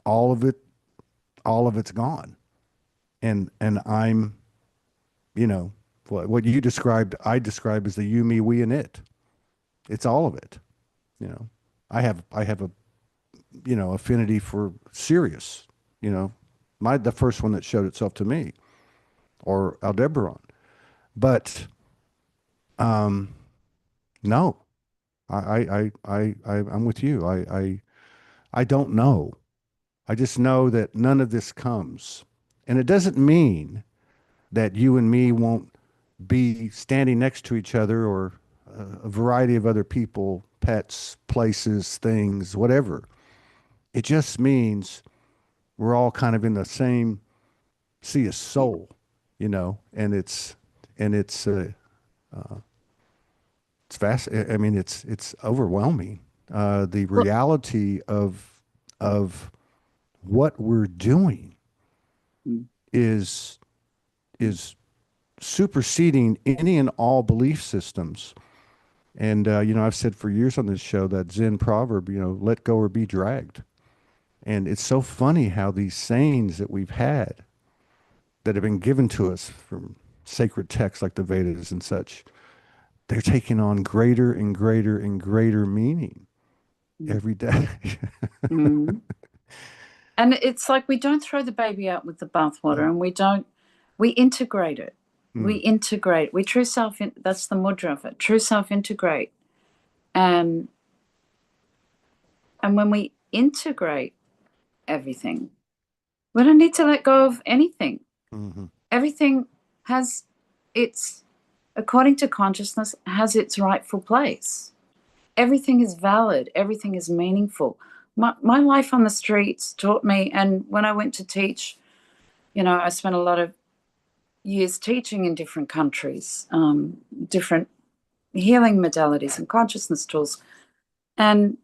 Speaker 1: All of it, all of it's gone. And I'm, what you described, I describe as the you, me, we, and it. It's all of it. I have a affinity for Sirius. The first one that showed itself to me, or Aldebaran. But no, I'm with you. I don't know. I just know that none of this comes, and it doesn't mean that you and me won't be standing next to each other, or a variety of other people, pets, places, things, whatever. It just means we're all kind of in the same sea of soul, and it's fast. I mean, it's overwhelming. The
Speaker 2: Well,
Speaker 1: reality of what we're doing
Speaker 2: mm,
Speaker 1: is is superseding any and all belief systems. And I've said for years on this show that Zen proverb, let go or be dragged. And it's so funny how these sayings that we've had that have been given to us from sacred texts like the Vedas and such, they're taking on greater and greater and greater meaning
Speaker 2: mm,
Speaker 1: every day.
Speaker 2: mm. And it's like we don't throw the baby out with the bathwater, and we integrate it. We
Speaker 1: Mm,
Speaker 2: integrate. We true self, that's the mudra of it. True self integrate. And when we integrate everything, we don't need to let go of anything.
Speaker 1: mhm.
Speaker 2: Everything has its, according to consciousness, has its rightful place. Everything is valid. Everything is meaningful. My life on the streets taught me, and when I went to teach, I spent a lot of years teaching in different countries, different healing modalities and consciousness tools. And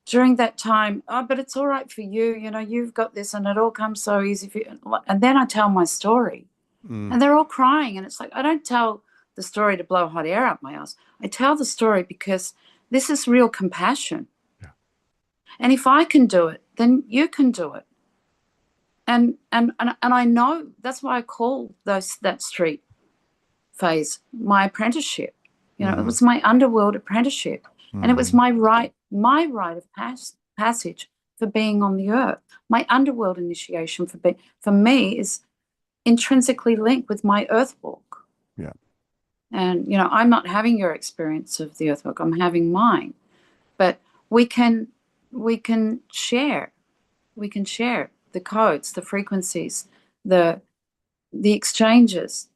Speaker 2: during that time, oh, but it's all right for you, you've got this, and it all comes so easy for you. And then I tell my story,
Speaker 1: Mm,
Speaker 2: and they're all crying. And it's like, I don't tell the story to blow hot air up my ass. I tell the story because this is real compassion.
Speaker 1: yeah.
Speaker 2: And if I can do it, then you can do it. And I know that's why I call that street phase my apprenticeship. You know, it
Speaker 1: Mm-hmm.
Speaker 2: was my underworld apprenticeship, and it was
Speaker 1: Mm-hmm.
Speaker 2: my rite of passage for being on the earth. My underworld initiation for me is intrinsically linked with my earth walk.
Speaker 1: Yeah.
Speaker 2: And you know, I'm not having your experience of the earth walk; I'm having mine. But we can we can share we can share the codes, the frequencies, the exchanges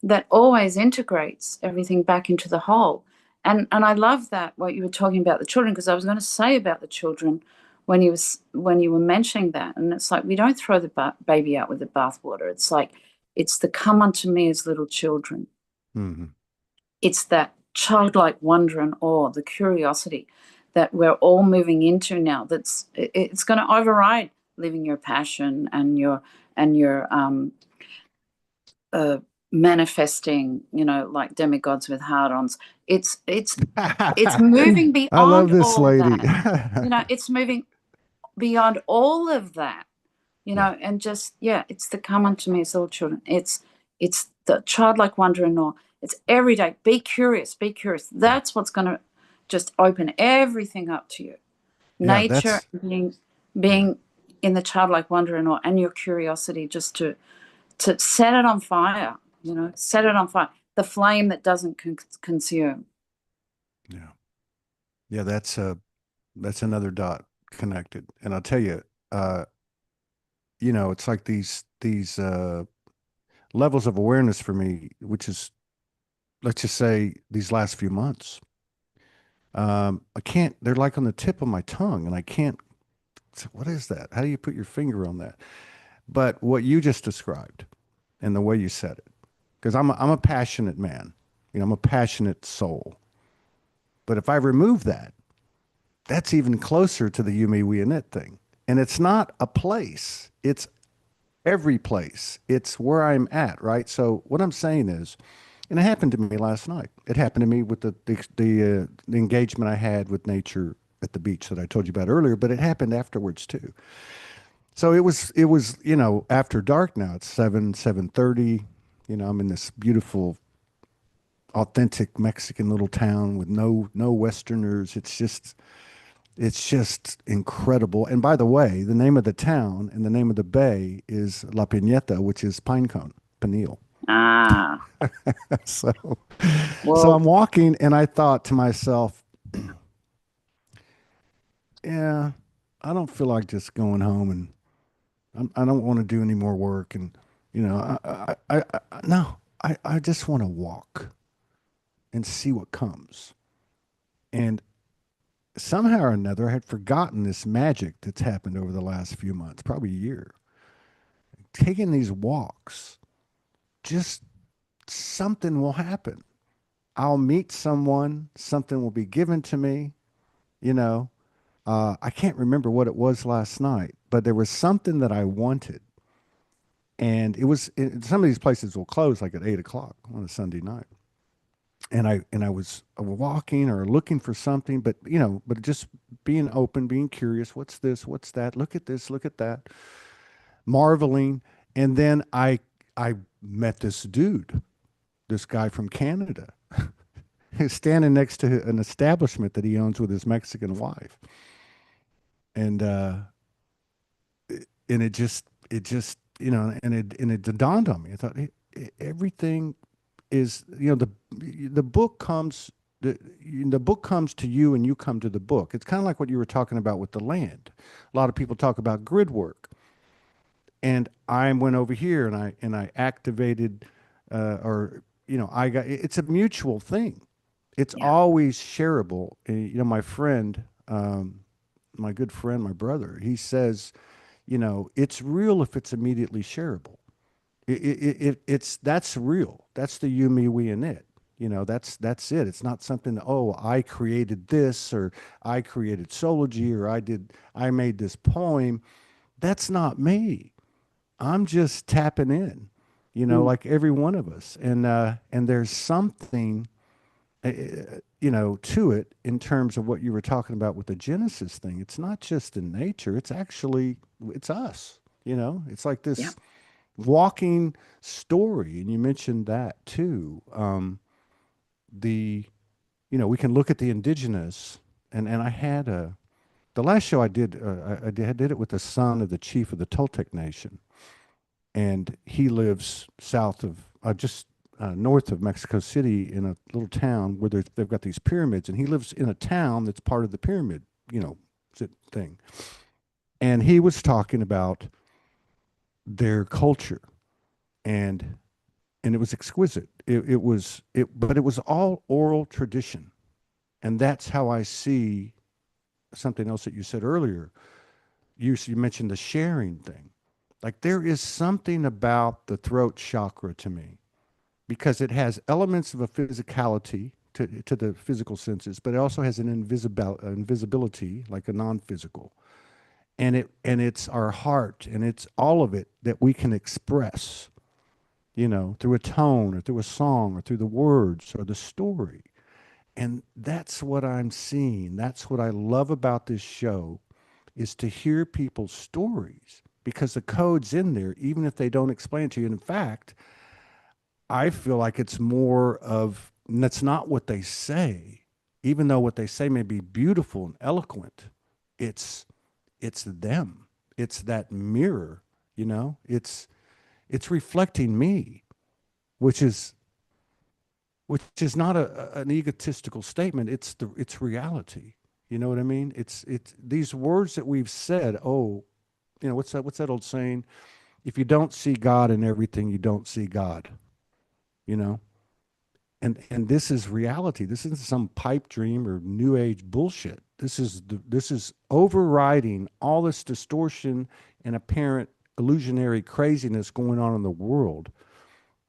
Speaker 2: that always integrates everything back into the whole. And I love that what you were talking about the children, because I was going to say about the children when you were mentioning that. And it's like, we don't throw the baby out with the bathwater. It's like, it's the come unto me as little children.
Speaker 1: Mm-hmm.
Speaker 2: It's that childlike wonder and awe, the curiosity that we're all moving into now. It's going to override living your passion and your uh, manifesting, you know, like demigods with hard-ons. It's moving
Speaker 1: I love
Speaker 2: beyond
Speaker 1: this
Speaker 2: all
Speaker 1: lady.
Speaker 2: that. You know, it's moving beyond all of that. You
Speaker 1: Yeah.
Speaker 2: know, and just yeah, it's the come unto me as little children. It's the childlike wonder and awe. It's every day. Be curious. Be curious.
Speaker 1: Yeah.
Speaker 2: That's what's going to just open everything up to you.
Speaker 1: Yeah.
Speaker 2: Nature being
Speaker 1: Yeah.
Speaker 2: being in the childlike wonder and awe, and your curiosity just to set it on fire, you know, set it on fire. The flame that doesn't consume.
Speaker 1: Yeah. Yeah. That's another dot connected. And I'll tell you, uh, it's like these levels of awareness for me, which is, let's just say, these last few months. I can't, they're like on the tip of my tongue, and I can't, what is that? How do you put your finger on that? But what you just described and the way you said it, because I'm a passionate man, I'm a passionate soul. But if I remove that, that's even closer to the you, me, we, and it thing. And it's not a place, it's every place. It's where I'm at, right? So what I'm saying is, and it happened to me last night. It happened to me with the engagement I had with nature at the beach that I told you about earlier, but it happened afterwards too. So it was after dark now. It's 7:30. I'm in this beautiful, authentic Mexican little town with no Westerners. It's just incredible. And by the way, the name of the town and the name of the bay is La Piñeta, which is pine cone, pineal.
Speaker 2: Ah,
Speaker 1: So, so
Speaker 2: well,
Speaker 1: I'm walking, and I thought to myself, yeah, I don't feel like just going home, and I don't want to do any more work. And, no, I just want to walk and see what comes. And somehow or another, I had forgotten this magic that's happened over the last few months, probably a year. Taking these walks, just something will happen. I'll meet someone, something will be given to me, you know. I can't remember what it was last night, but there was something that I wanted. And some of these places will close like at 8 o'clock on a Sunday night. And I was walking or looking for something, but just being open, being curious. What's this? What's that? Look at this. Look at that. Marveling. And then I met this dude, this guy from Canada, who's standing next to an establishment that he owns with his Mexican wife. And and it dawned on me. I thought, everything is, the book comes, the book comes to you, and you come to the book. It's kind of like what you were talking about with the land. A lot of people talk about grid work, and I went over here, and I activated, or I got, it's a mutual thing. It's
Speaker 2: yeah.
Speaker 1: always shareable. My friend, my good friend, my brother, he says, it's real if it's immediately shareable. It's that's real. That's the you, me, we, and it. That's it. It's not something that, oh, I created this, or I created Soulogy, or I made this poem. That's not me. I'm just tapping in,
Speaker 2: Mm,
Speaker 1: like every one of us. And there's something. to it in terms of what you were talking about with the Genesis thing. It's not just in nature, it's actually, it's us, it's like
Speaker 2: Yeah.
Speaker 1: this walking story. And you mentioned that too. The, we can look at the indigenous, and I had the last show I did, I did it with the son of the chief of the Toltec Nation, and he lives south of just north of Mexico City in a little town where they've got these pyramids, and he lives in a town that's part of the pyramid, thing. And he was talking about their culture, and it was exquisite. But it was all oral tradition, and that's how I see something else that you said earlier. You mentioned the sharing thing. Like there is something about the throat chakra to me because it has elements of a physicality to the physical senses, but it also has an invisibility, like a non-physical. And it's our heart, and it's all of it that we can express, through a tone or through a song or through the words or the story. And that's what I'm seeing. That's what I love about this show is to hear people's stories because the code's in there, even if they don't explain it to you. And in fact, I feel like it's more of, and that's not what they say, even though what they say may be beautiful and eloquent. It's it's them. It's that mirror, it's reflecting me, which is not an egotistical statement. It's reality. You know what I mean? It's these words that we've said. Oh, what's that old saying? If you don't see God in everything, you don't see God. You know, and this is reality. This isn't some pipe dream or new age bullshit. This is overriding all this distortion and apparent illusionary craziness going on in the world.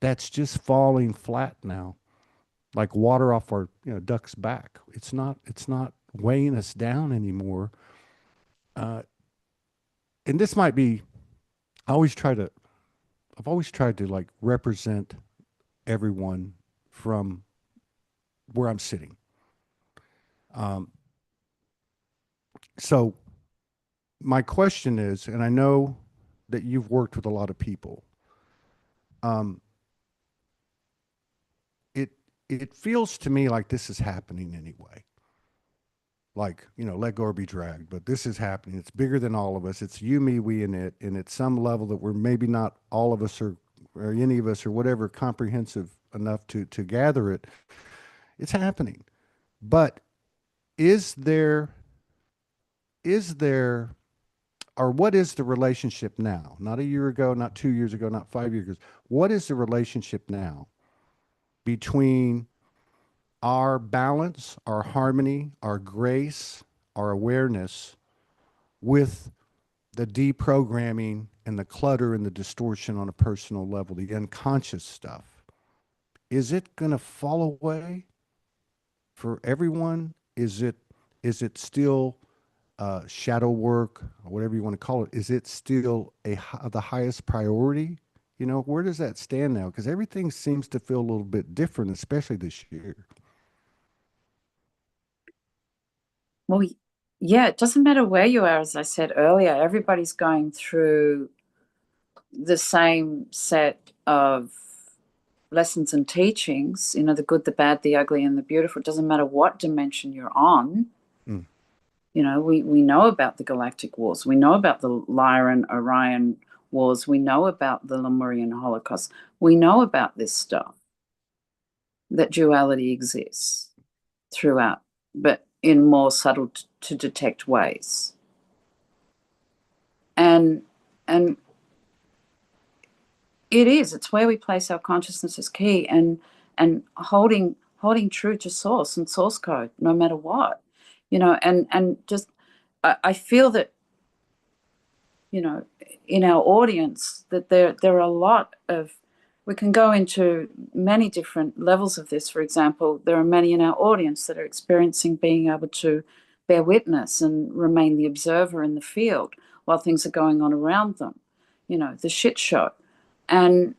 Speaker 1: That's just falling flat now, like water off our duck's back. It's not weighing us down anymore. Uh, and this might be. I always try to. I've always tried to like represent everyone from where I'm sitting. Um, so my question is, and I know that you've worked with a lot of people. Um, it it feels to me like this is happening anyway. Like, let go or be dragged, but this is happening. It's bigger than all of us. It's you, me, we, and it. And at some level that we're maybe not all of us or any of us or whatever comprehensive enough to gather it. It's happening. But is there is there or what is the relationship now? Not a year ago, not 2 years ago, not 5 years ago. What is the relationship now between our balance, our harmony, our grace, our awareness with the deprogramming and the clutter and the distortion on a personal level, the unconscious stuff? Is it going to fall away for everyone? Is it still shadow work or whatever you want to call it? Is it still the highest priority? Where does that stand now? Because everything seems to feel a little bit different, especially this year.
Speaker 2: Well, yeah, it doesn't matter where you are, as I said earlier, everybody's going through the same set of lessons and teachings, the good, the bad, the ugly, and the beautiful. It doesn't matter what dimension you're on.
Speaker 1: Mm.
Speaker 2: We know about the galactic wars. We know about the Lyran Orion wars. We know about the Lemurian Holocaust. We know about this stuff, that duality exists throughout, but in more subtle to detect ways. And and it's where we place our consciousness as key, and holding true to source and source code no matter what. And just I feel that, in our audience, that there are a lot of, we can go into many different levels of this. For example, there are many in our audience that are experiencing being able to bear witness and remain the observer in the field while things are going on around them, the shit show. And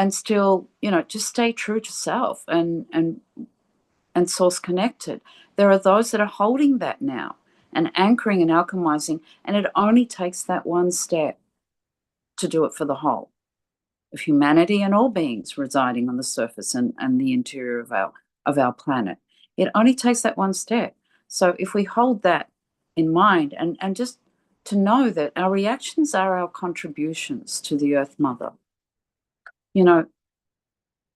Speaker 2: still, just stay true to self and and source connected. There are those that are holding that now and anchoring and alchemizing, and it only takes that one step to do it for the whole of humanity and all beings residing on the surface and the interior of our planet. It only takes that one step. So if we hold that in mind and just to know that our reactions are our contributions to the Earth Mother, you know,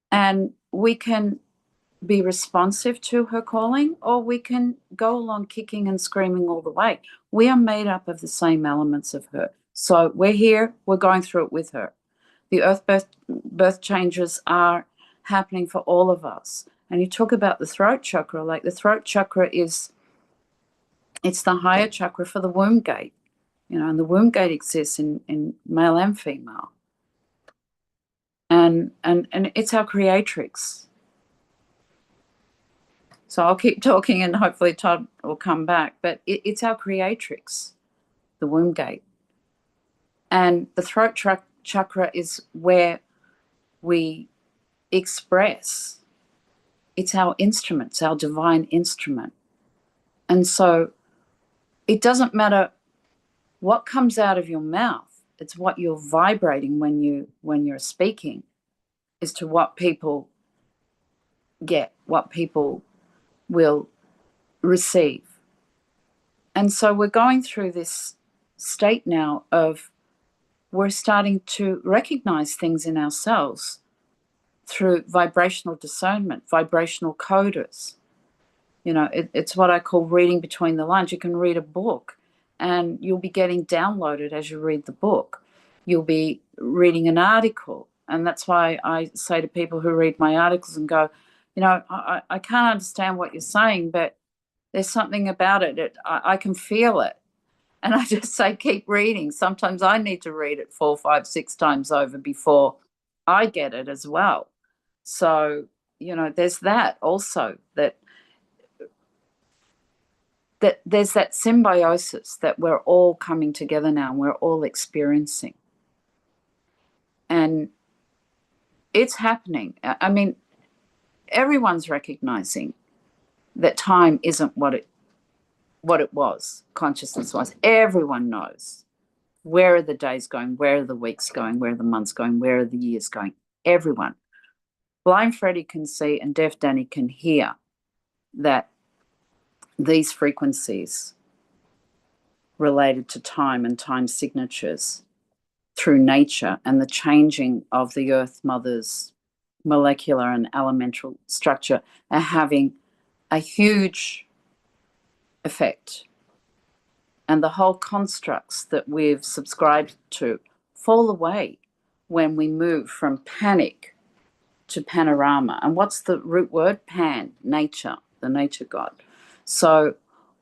Speaker 2: and we can be responsive to her calling, or we can go along kicking and screaming all the way. We are made up of the same elements of her. So we're here, we're going through it with her. The earth birth changes are happening for all of us. And you talk about the throat chakra, like the throat chakra it's the higher chakra for the womb gate, and the womb gate exists in male and female. And it's our creatrix. So I'll keep talking and hopefully Todd will come back. But it's our creatrix, the womb gate. And the throat chakra is where we express. It's our instrument, it's our divine instrument. And so it doesn't matter what comes out of your mouth. It's what you're vibrating when you're speaking as to what people get, what people will receive. And so we're going through this state now of we're starting to recognize things in ourselves through vibrational discernment, vibrational coders. It's what I call reading between the lines. You can read a book and you'll be getting downloaded as you read the book. You'll be reading an article. And that's why I say to people who read my articles and go, I can't understand what you're saying, but there's something about it. I can feel it. And I just say, keep reading. Sometimes I need to read it 4, 5, 6 times over before I get it as well. So, there's that also, that there's that symbiosis that we're all coming together now and we're all experiencing. And it's happening. I mean, everyone's recognizing that time isn't what it was, consciousness-wise. Everyone knows. Where are the days going? Where are the weeks going? Where are the months going? Where are the years going? Everyone. Blind Freddie can see and deaf Danny can hear that these frequencies related to time and time signatures through nature and the changing of the Earth Mother's molecular and elemental structure are having a huge effect. And the whole constructs that we've subscribed to fall away when we move from panic to panorama. And what's the root word? Pan, nature, the nature god. So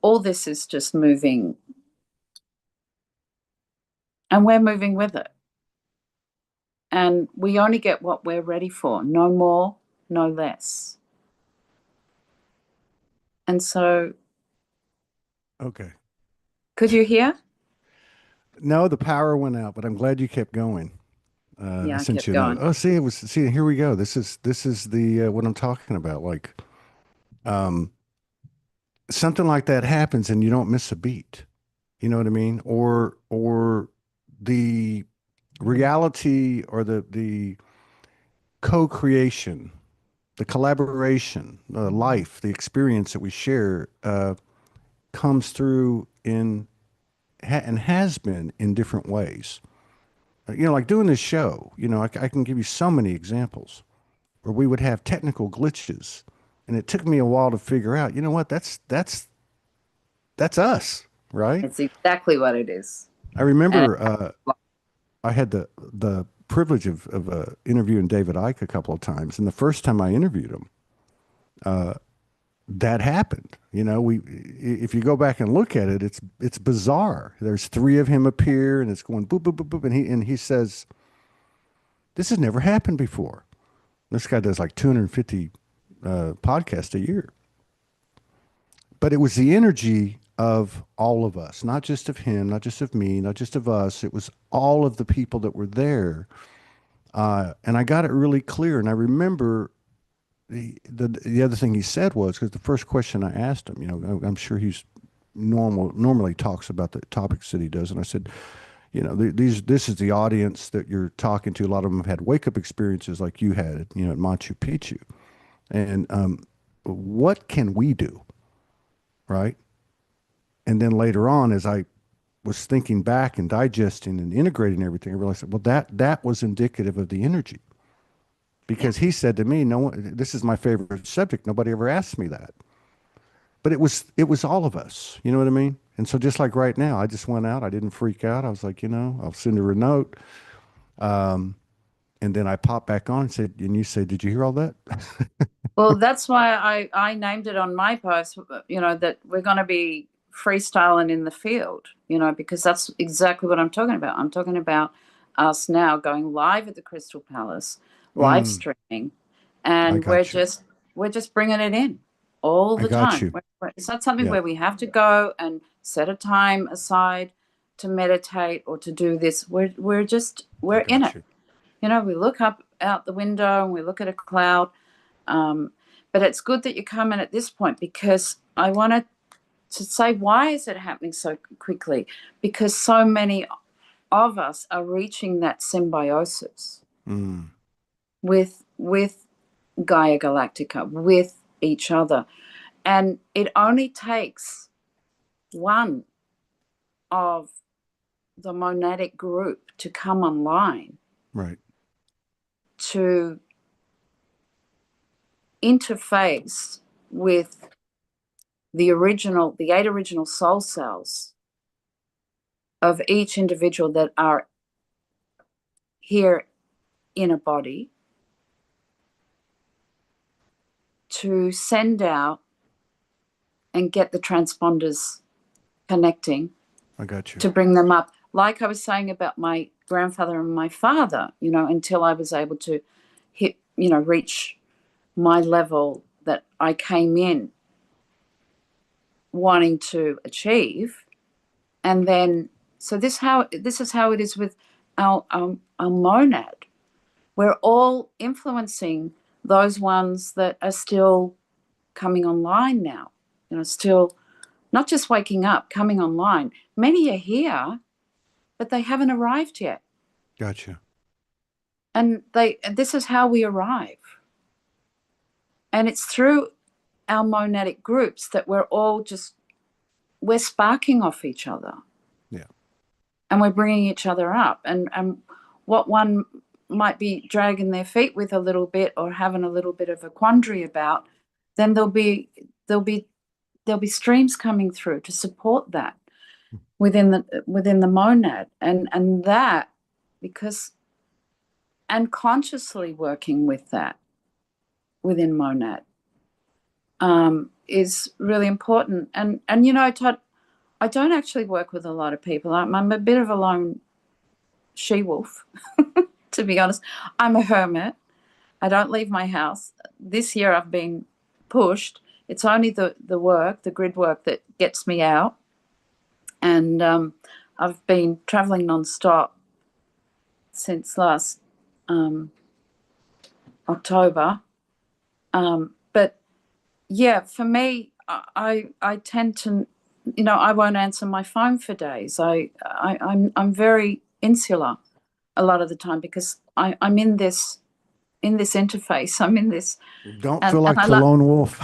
Speaker 2: all this is just moving, and we're moving with it. And we only get what we're ready for, no more, no less. And so,
Speaker 1: Okay.
Speaker 2: could you hear?
Speaker 1: No, the power went out, but I'm glad you kept going. I
Speaker 2: Yeah, I
Speaker 1: sent
Speaker 2: kept
Speaker 1: you a note.
Speaker 2: going.
Speaker 1: Oh, see, here we go. This is the what I'm talking about. Like, um, something like that happens and you don't miss a beat. You know what I mean? Or the reality or the co-creation, the collaboration, the life, the experience that we share comes through and has been in different ways. Like doing this show, I can give you so many examples where we would have technical glitches, and it took me a while to figure out, you know what, that's us, right?
Speaker 2: It's exactly what it is.
Speaker 1: I
Speaker 2: And
Speaker 1: remember I had the privilege of interviewing David Icke a couple of times, and the first time I interviewed him, that happened. If you go back and look at it, it's bizarre. There's three of him appear, and it's going boop boop boop boop, and he says, "This has never happened before." This guy does like 250 podcasts a year, but it was the energy of all of us, not just of him, not just of me, not just of us. It was all of the people that were there, and I got it really clear. And I remember the other thing he said was, because the first question I asked him, I'm sure he's normally talks about the topics that he does, and I said, this is the audience that you're talking to. A lot of them have had wake up experiences like you had, at Machu Picchu, and what can we do, right? And then later on, as I was thinking back and digesting and integrating everything, I realized, well, that was indicative of the energy,
Speaker 2: Yeah.
Speaker 1: because he said to me, "No one, this is my favorite subject. Nobody ever asked me that." But it was all of us. You know what I mean? And so just like right now, I just went out. I didn't freak out. I was like, I'll send her a note. Um, and then I popped back on and said, and you said, "Did you hear all that?"
Speaker 2: Well, that's why I named it on my post, that we're going to be freestyling in the field, because that's exactly what I'm talking about. I'm talking about us now going live at the Crystal Palace, live
Speaker 1: Mm,
Speaker 2: streaming,
Speaker 1: I
Speaker 2: and we're
Speaker 1: got you.
Speaker 2: just bringing it in all
Speaker 1: I
Speaker 2: the
Speaker 1: got
Speaker 2: time.
Speaker 1: you.
Speaker 2: It's not something
Speaker 1: Yeah,
Speaker 2: where we have to go and set a time aside to meditate or to do this.
Speaker 1: I
Speaker 2: We're in
Speaker 1: got
Speaker 2: it.
Speaker 1: you.
Speaker 2: We look up out the window and we look at a cloud. um, but it's good that you come in at this point, because I wanted to say, why is it happening so quickly? Because so many of us are reaching that symbiosis
Speaker 1: Mm,
Speaker 2: with Gaia Galactica, with each other. And it only takes one of the monadic group to come online
Speaker 1: right.
Speaker 2: to interface with the eight original soul cells of each individual that are here in a body, to send out and get the transponders connecting,
Speaker 1: I got you.
Speaker 2: to bring them up. Like I was saying about my grandfather and my father, until I was able to reach my level that I came in wanting to achieve. And then, so this is how it is with our monad. We're all influencing those ones that are still coming online now, still not just waking up, coming online. Many are here, but they haven't arrived yet.
Speaker 1: Gotcha.
Speaker 2: And this is how we arrive. And it's through our monadic groups that we're sparking off each other,
Speaker 1: Yeah.
Speaker 2: and we're bringing each other up. And what one might be dragging their feet with a little bit, or having a little bit of a quandary about, then there'll be streams coming through to support that within the monad, and that, because, and consciously working with that within monad, is really important. And Todd, I don't actually work with a lot of people. I'm a bit of a lone she wolf, to be honest. I'm a hermit. I don't leave my house. This year I've been pushed. It's only the grid work that gets me out. And I've been traveling nonstop since last um, October. But yeah, for me, I tend to, I won't answer my phone for days. I'm very insular a lot of the time, because I'm in this interface. I'm in this,
Speaker 1: Don't
Speaker 2: and
Speaker 1: feel like
Speaker 2: I
Speaker 1: the
Speaker 2: love.
Speaker 1: lone wolf.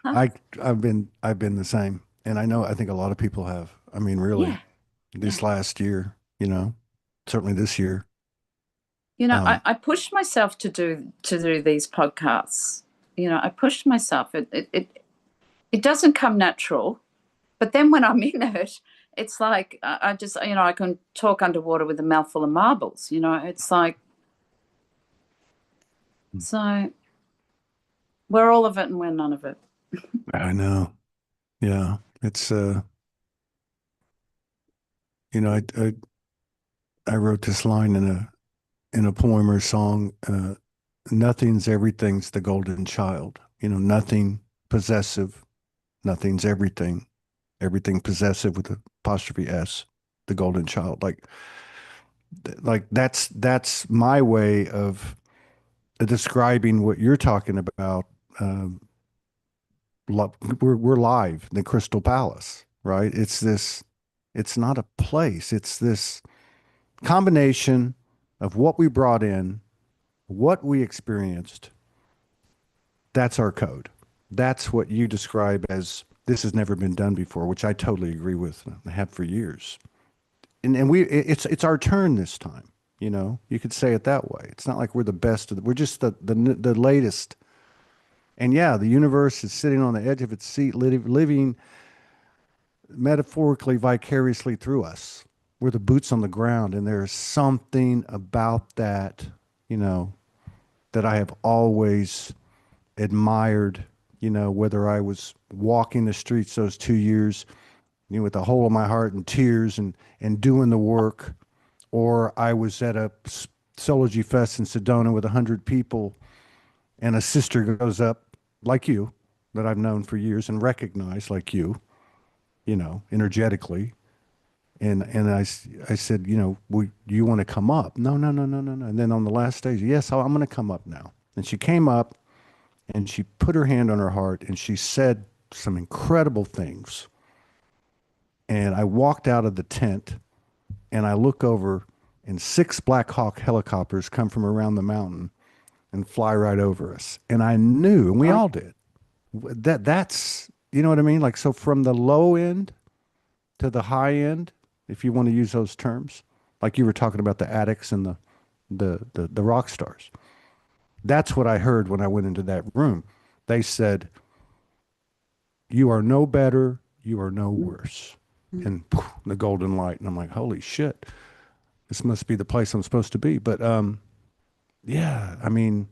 Speaker 2: I
Speaker 1: I've been the same. And I think a lot of people have. I mean, really,
Speaker 2: Yeah, yeah.
Speaker 1: this last year, certainly this year.
Speaker 2: I,
Speaker 1: Um,
Speaker 2: I pushed myself to do these podcasts. I pushed myself. It doesn't come natural, but then when I'm in it, it's like I just, I can talk underwater with a mouthful of marbles. It's like, so we're all of it and we're none of it.
Speaker 1: I know. Yeah. It's you know, I wrote this line in a poem or song, nothing's everything's the golden child. Nothing possessive, nothing's everything. Everything possessive with apostrophe S, the golden child. Like that's my way of describing what you're talking about, um, we're live in the Crystal Palace, right? It's this, it's not a place. It's this combination of what we brought in, what we experienced. That's our code. That's what you describe as this has never been done before, which I totally agree with. I have for years. And it's our turn this time. You know, you could say it that way. It's not like we're the best of we're just the latest. And yeah, the universe is sitting on the edge of its seat, living metaphorically, vicariously through us. We're the boots on the ground, and there's something about that, you know, that I have always admired. You know, whether I was walking the streets those 2 years, you know, with a hole in my heart and tears and doing the work, or I was at a Soulogy Fest in Sedona with 100 people, and a sister goes up like you, that I've known for years and recognized like you know, energetically. And I said, you know, you want to come up? No, no, no, no, no, no. And then on the last stage, yes, I'm going to come up now. And she came up and she put her hand on her heart and she said some incredible things. And I walked out of the tent and I look over and six Black Hawk helicopters come from around the mountain and fly right over us. And I knew, and we
Speaker 2: Oh,
Speaker 1: all did, that's, you know what I mean? Like, so from the low end to the high end, if you want to use those terms, like you were talking about the addicts and the rock stars. That's what I heard when I went into that room. They said, "You are no better, you are no
Speaker 2: mm,
Speaker 1: worse."
Speaker 2: mm.
Speaker 1: And poof, the golden light, and I'm like, "Holy shit, this must be the place I'm supposed to be." But yeah, I mean,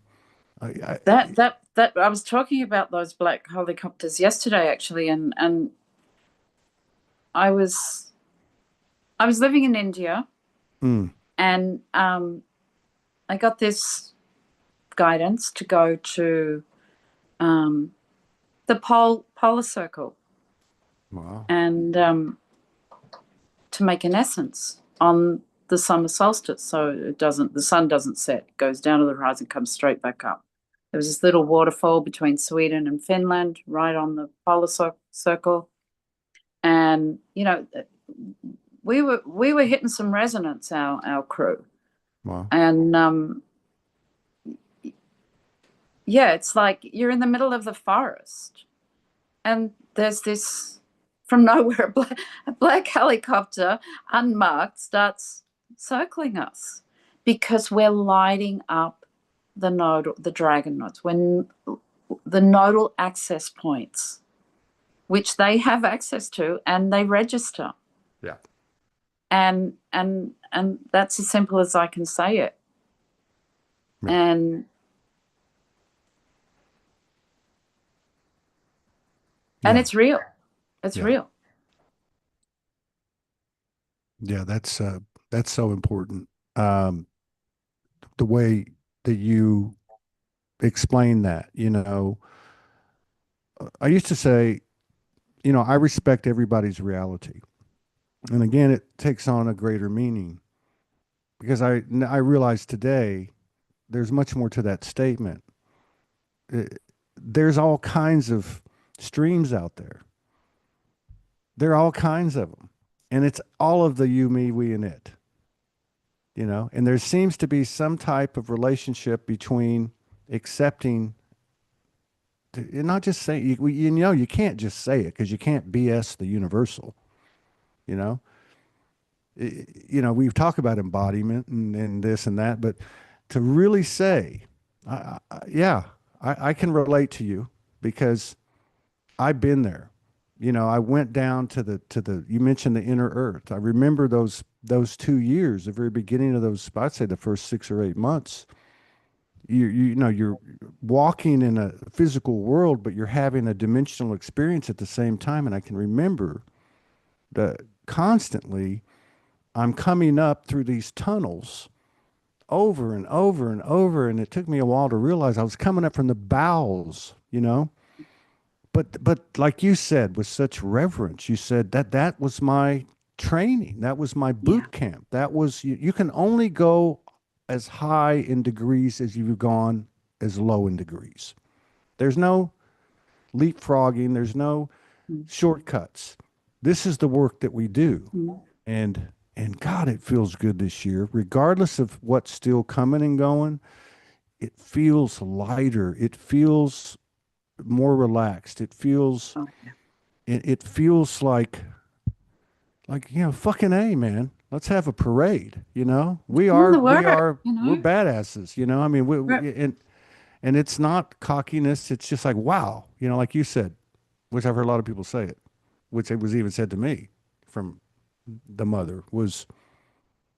Speaker 1: I
Speaker 2: That I was talking about those black helicopters yesterday actually, and I was I was living in India,
Speaker 1: mm,
Speaker 2: and I got this guidance to go to um, the polar circle
Speaker 1: wow,
Speaker 2: and to make an essence on the summer solstice, so the sun doesn't set, it goes down to the horizon, comes straight back up. There was this little waterfall between Sweden and Finland, right on the polar circle, and you know, we were hitting some resonance, our crew,
Speaker 1: wow,
Speaker 2: and yeah, it's like you're in the middle of the forest, and there's this from nowhere a black helicopter, unmarked, starts circling us because we're lighting up the dragon nodes, when the nodal access points, which they have access to and they register.
Speaker 1: yeah,
Speaker 2: And that's as simple as I can say it.
Speaker 1: yeah,
Speaker 2: And
Speaker 1: yeah,
Speaker 2: it's real. It's
Speaker 1: yeah,
Speaker 2: real.
Speaker 1: yeah. That's so important. Um, the way that you explain that, you know, I used to say, you know, I respect everybody's reality. And again, it takes on a greater meaning because I realize today there's much more to that statement. There's all kinds of streams out there. There are all kinds of them. And it's all of the you, me, we, and it, you know, and there seems to be some type of relationship between accepting, and not just saying, you know, you can't just say it because you can't BS the universal, you know. You know, we've talked about embodiment and this and that, but to really say, yeah, I can relate to you because I've been there. You know, I went down you mentioned the inner earth. I remember those 2 years, the very beginning of those, I'd say the first 6 or 8 months. You know, you're walking in a physical world, but you're having a dimensional experience at the same time. And I can remember that constantly I'm coming up through these tunnels over and over and over. And it took me a while to realize I was coming up from the bowels, you know. But like you said, with such reverence, you said that was my training. That was my
Speaker 2: Yeah.
Speaker 1: boot camp. That was you can only go as high in degrees as you've gone as low in degrees. There's no leapfrogging, there's no
Speaker 2: Mm.
Speaker 1: shortcuts. This is the work that we do.
Speaker 2: Mm.
Speaker 1: And God, it feels good this year, regardless of what's still coming and going. It feels lighter. It feels more relaxed. It feels
Speaker 2: Oh, yeah.
Speaker 1: it feels like fucking A, man. Let's have a parade. We
Speaker 2: Doing
Speaker 1: are
Speaker 2: the
Speaker 1: we
Speaker 2: work,
Speaker 1: are
Speaker 2: you
Speaker 1: we're
Speaker 2: know.
Speaker 1: badasses. I mean,
Speaker 2: Right.
Speaker 1: and it's not cockiness. It's just like wow. Like you said, which I've heard a lot of people say it, which it was even said to me from the mother was,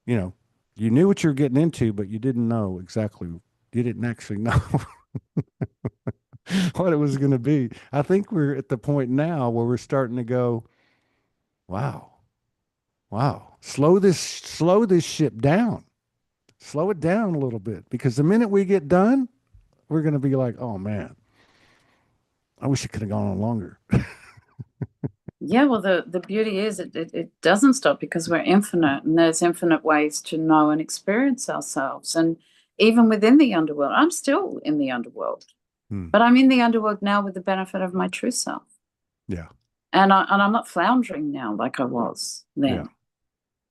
Speaker 1: you know, you knew what you were getting into, but you didn't know exactly. You didn't actually know what it was going to be. I think we're at the point now where we're starting to go, wow, wow, slow this ship down, slow it down a little bit, because the minute we get done, we're going to be like, oh man, I wish it could have gone on longer.
Speaker 2: Yeah, well, the beauty is it doesn't stop because we're infinite and there's infinite ways to know and experience ourselves. And even within the underworld, I'm still in the underworld,
Speaker 1: Hmm.
Speaker 2: but I'm in the underworld now with the benefit of my true self.
Speaker 1: Yeah,
Speaker 2: And I'm not floundering now like I was
Speaker 1: yeah,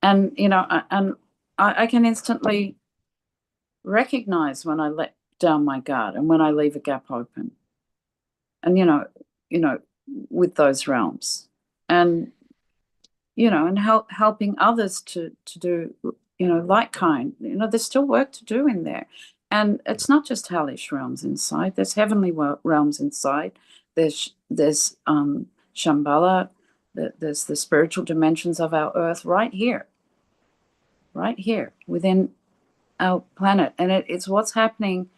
Speaker 2: then. And, I can instantly recognize when I let down my guard and when I leave a gap open. And, you know, with those realms. And and helping others to do, like kind. There's still work to do in there, and it's not just hellish realms inside. There's heavenly realms inside. There's Shambhala. There's the spiritual dimensions of our earth right here within our planet, and it's what's happening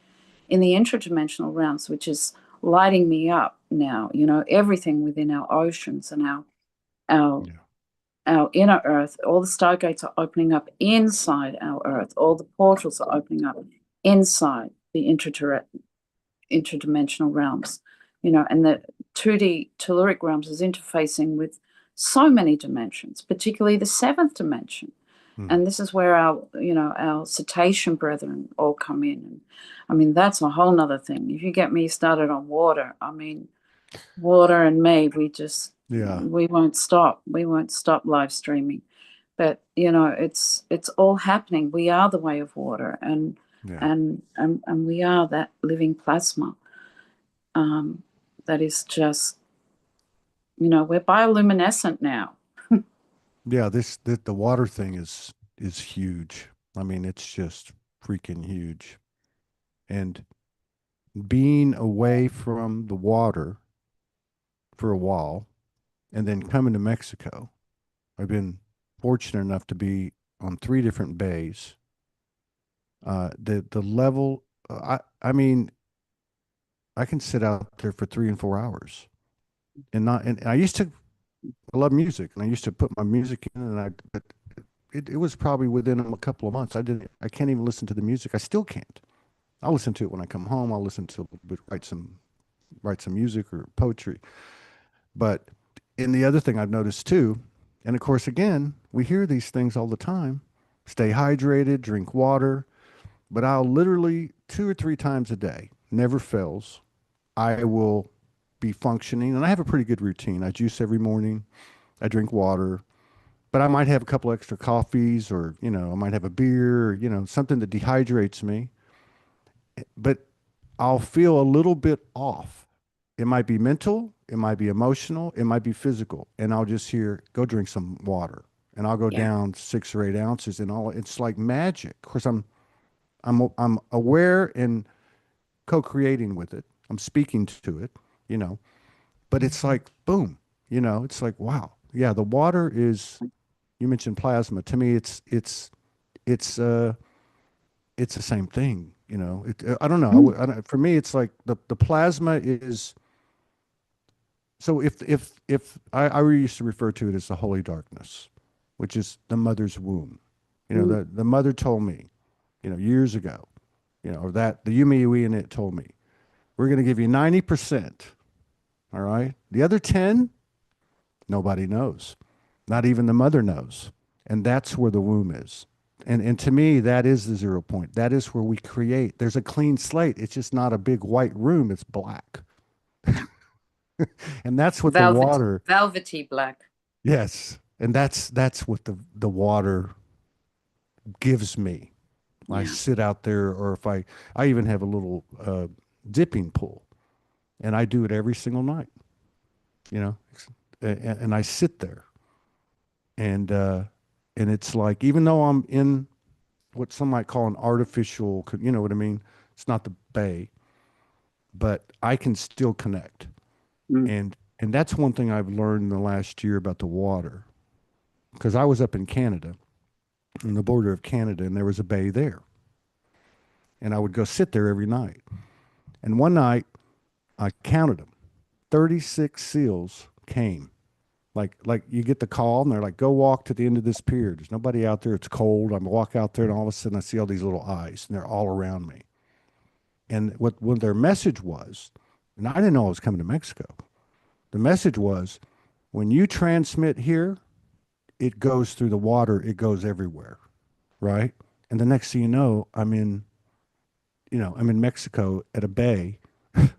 Speaker 2: in the intradimensional realms, which is lighting me up now. Everything within our oceans and our
Speaker 1: yeah,
Speaker 2: our inner earth, all the stargates are opening up inside our earth, all the portals are opening up inside the interdimensional realms, and the 2D telluric realms is interfacing with so many dimensions, particularly the seventh dimension.
Speaker 1: hmm.
Speaker 2: And this is where our cetacean brethren all come in. And I mean, that's a whole nother thing. If you get me started on water, I mean, water and me,
Speaker 1: Yeah,
Speaker 2: we won't stop live streaming. But it's all happening. We are the way of water, and
Speaker 1: yeah,
Speaker 2: and we are that living plasma, um that is just, we're bioluminescent now.
Speaker 1: yeah. The water thing is huge. I mean, it's just freaking huge. And being away from the water for a while and then coming to Mexico, I've been fortunate enough to be on three different bays. The level, I mean, I can sit out there for 3 and 4 hours and I used to I love music and I used to put my music in and but it was probably within a couple of months. I can't even listen to the music. I still can't. I'll listen to it when I come home. I'll listen to a little bit, write some music or poetry. But and the other thing I've noticed too, and of course, again, we hear these things all the time: stay hydrated, drink water. But I'll literally 2 or 3 times a day, never fails. I will be functioning, and I have a pretty good routine. I juice every morning. I drink water, but I might have a couple extra coffees, or I might have a beer, or, something that dehydrates me. But I'll feel a little bit off. It might be mental, it might be emotional, it might be physical. And I'll just hear, go drink some water. And I'll go
Speaker 2: Yeah.
Speaker 1: down 6 or 8 ounces and all it's like magic. Of course, I'm aware and co-creating with it. I'm speaking to it, you know, but it's like boom, it's like wow. Yeah, the water is, you mentioned plasma. To me, it's it's the same thing, I don't know.
Speaker 2: Mm.
Speaker 1: For me, it's like the plasma is. So if I used to refer to it as the holy darkness, which is the mother's womb.
Speaker 2: Mm.
Speaker 1: The mother told me, years ago, or that the Yumi in it told me, we're going to give you 90%. All right. The other 10, nobody knows. Not even the mother knows. And that's where the womb is. And to me, that is the 0 point. That is where we create. There's a clean slate. It's just not a big white room. It's black. And that's what the
Speaker 2: Velvet,
Speaker 1: water,
Speaker 2: velvety black.
Speaker 1: yes. And that's what the water gives me. I
Speaker 2: Yeah,
Speaker 1: sit out there, or if I even have a little dipping pool, and I do it every single night, you know, and I sit there, and uh, and it's like, even though I'm in what some might call an artificial, you know what I mean? It's not the bay, but I can still connect.
Speaker 2: mm,
Speaker 1: And that's one thing I've learned in the last year about the water, because I was up in Canada, on the border of Canada, and there was a bay there, and I would go sit there every night. And one night I counted them. 36 seals came. Like you get the call and they're like, go walk to the end of this pier. There's nobody out there. It's cold. I walk out there and all of a sudden I see all these little eyes and they're all around me. And what their message was, and I didn't know I was coming to Mexico. The message was, when you transmit here, it goes through the water. It goes everywhere, right? And the next thing you know, I'm in Mexico at a bay, and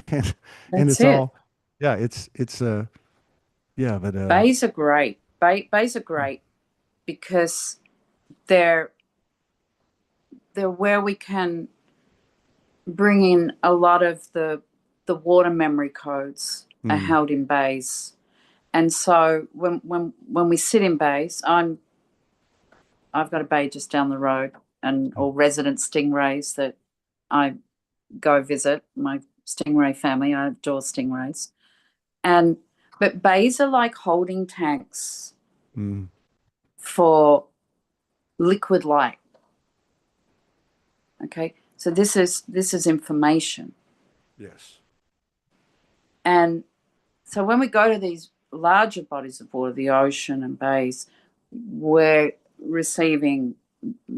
Speaker 2: that's
Speaker 1: it's
Speaker 2: it.
Speaker 1: all, yeah, yeah, but
Speaker 2: Bays are great. Bays are great because they're they're where we can bring in a lot of the water memory codes are
Speaker 1: mm,
Speaker 2: held in bays. And so when we sit in bays, I've got a bay just down the road, and all resident stingrays that I go visit, my stingray family. I adore stingrays. And but bays are like holding tanks
Speaker 1: mm,
Speaker 2: for liquid light. Okay. So this is information.
Speaker 1: yes,
Speaker 2: And so when we go to these larger bodies of water, the ocean and bays, we're receiving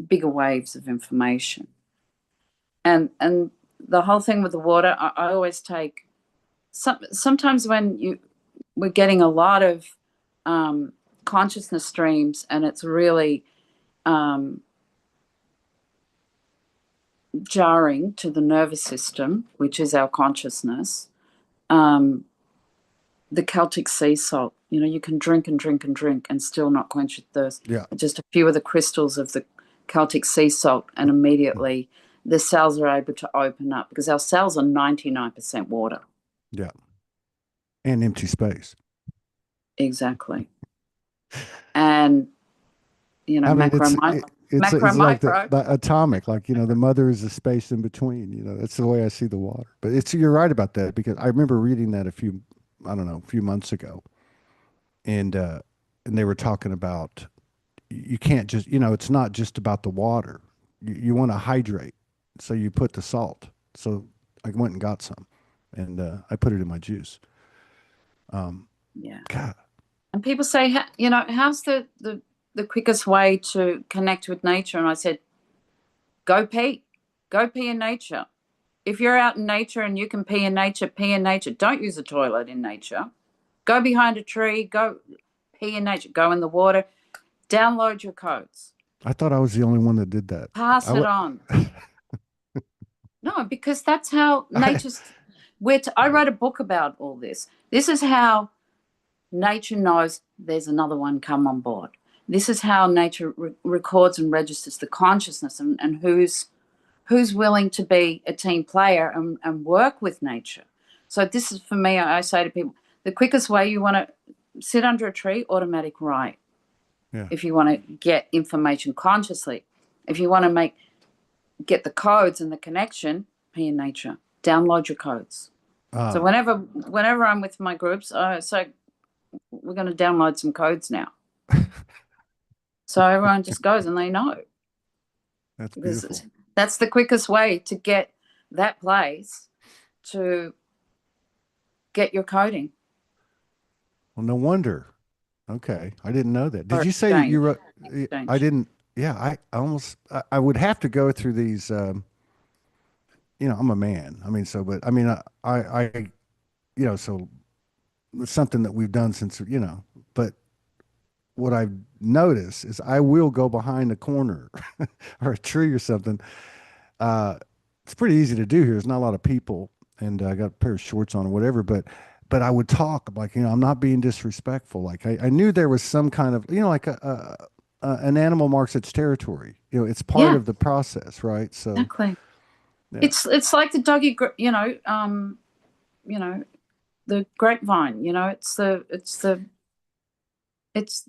Speaker 2: bigger waves of information. And the whole thing with the water, I always take sometimes when we're getting a lot of um, consciousness streams, and it's really um, jarring to the nervous system, which is our consciousness. Um, the Celtic sea salt, you can drink and drink and drink and still not quench your thirst.
Speaker 1: yeah,
Speaker 2: Just a few of the crystals of the Celtic sea salt, and immediately the cells are able to open up, because our cells are 99% water.
Speaker 1: yeah, and empty space.
Speaker 2: Exactly. And,
Speaker 1: I mean,
Speaker 2: macro,
Speaker 1: it's
Speaker 2: macro,
Speaker 1: like
Speaker 2: micro.
Speaker 1: the atomic, like, the mother is the space in between. That's the way I see the water. But you're right about that, because I remember reading that I don't know, a few months ago, and and they were talking about, you can't just, it's not just about the water. You want to hydrate, so you put the salt. So I went and got some, and I put it in my juice.
Speaker 2: Yeah.
Speaker 1: God,
Speaker 2: And people say, how's the quickest way to connect with nature? And I said, go pee. Go pee in nature. If you're out in nature and you can pee in nature, pee in nature. Don't use a toilet in nature. Go behind a tree, go pee in nature, go in the water, download your codes,
Speaker 1: I thought I was the only one that did that.
Speaker 2: pass
Speaker 1: I,
Speaker 2: it
Speaker 1: wa-
Speaker 2: on. No, because that's how
Speaker 1: I
Speaker 2: nature's. I wrote a book about all this. This is how nature knows there's another one come on board. This is how nature records and registers the consciousness, and who's willing to be a team player and work with nature. So this is, for me, I say to people, the quickest way, you want to sit under a tree, automatic write.
Speaker 1: yeah.
Speaker 2: If you want to get information consciously, if you want to get the codes and the connection, be in nature, download your codes. So
Speaker 1: Um,
Speaker 2: whenever I'm with my groups, I say, we're going to download some codes now. So everyone just goes and they know,
Speaker 1: that's
Speaker 2: because
Speaker 1: beautiful.
Speaker 2: that's the quickest way to get that place to get your coding
Speaker 1: Well, no wonder. Okay, I didn't know that. Did
Speaker 2: or
Speaker 1: you say you
Speaker 2: exchange.
Speaker 1: wrote? I
Speaker 2: Exchange.
Speaker 1: didn't. Yeah, I would have to go through these. I'm a man. I mean, so, but I mean, so it's something that we've done since, but what I've noticed is I will go behind a corner or a tree or something. Uh, it's pretty easy to do here. There's not a lot of people, and I got a pair of shorts on or whatever. But I would talk like, I'm not being disrespectful. Like I knew there was some kind of, like an animal marks its territory. It's part
Speaker 2: Yeah,
Speaker 1: of the process, right? So
Speaker 2: exactly.
Speaker 1: yeah,
Speaker 2: It's like the doggy, you know, the grapevine. It's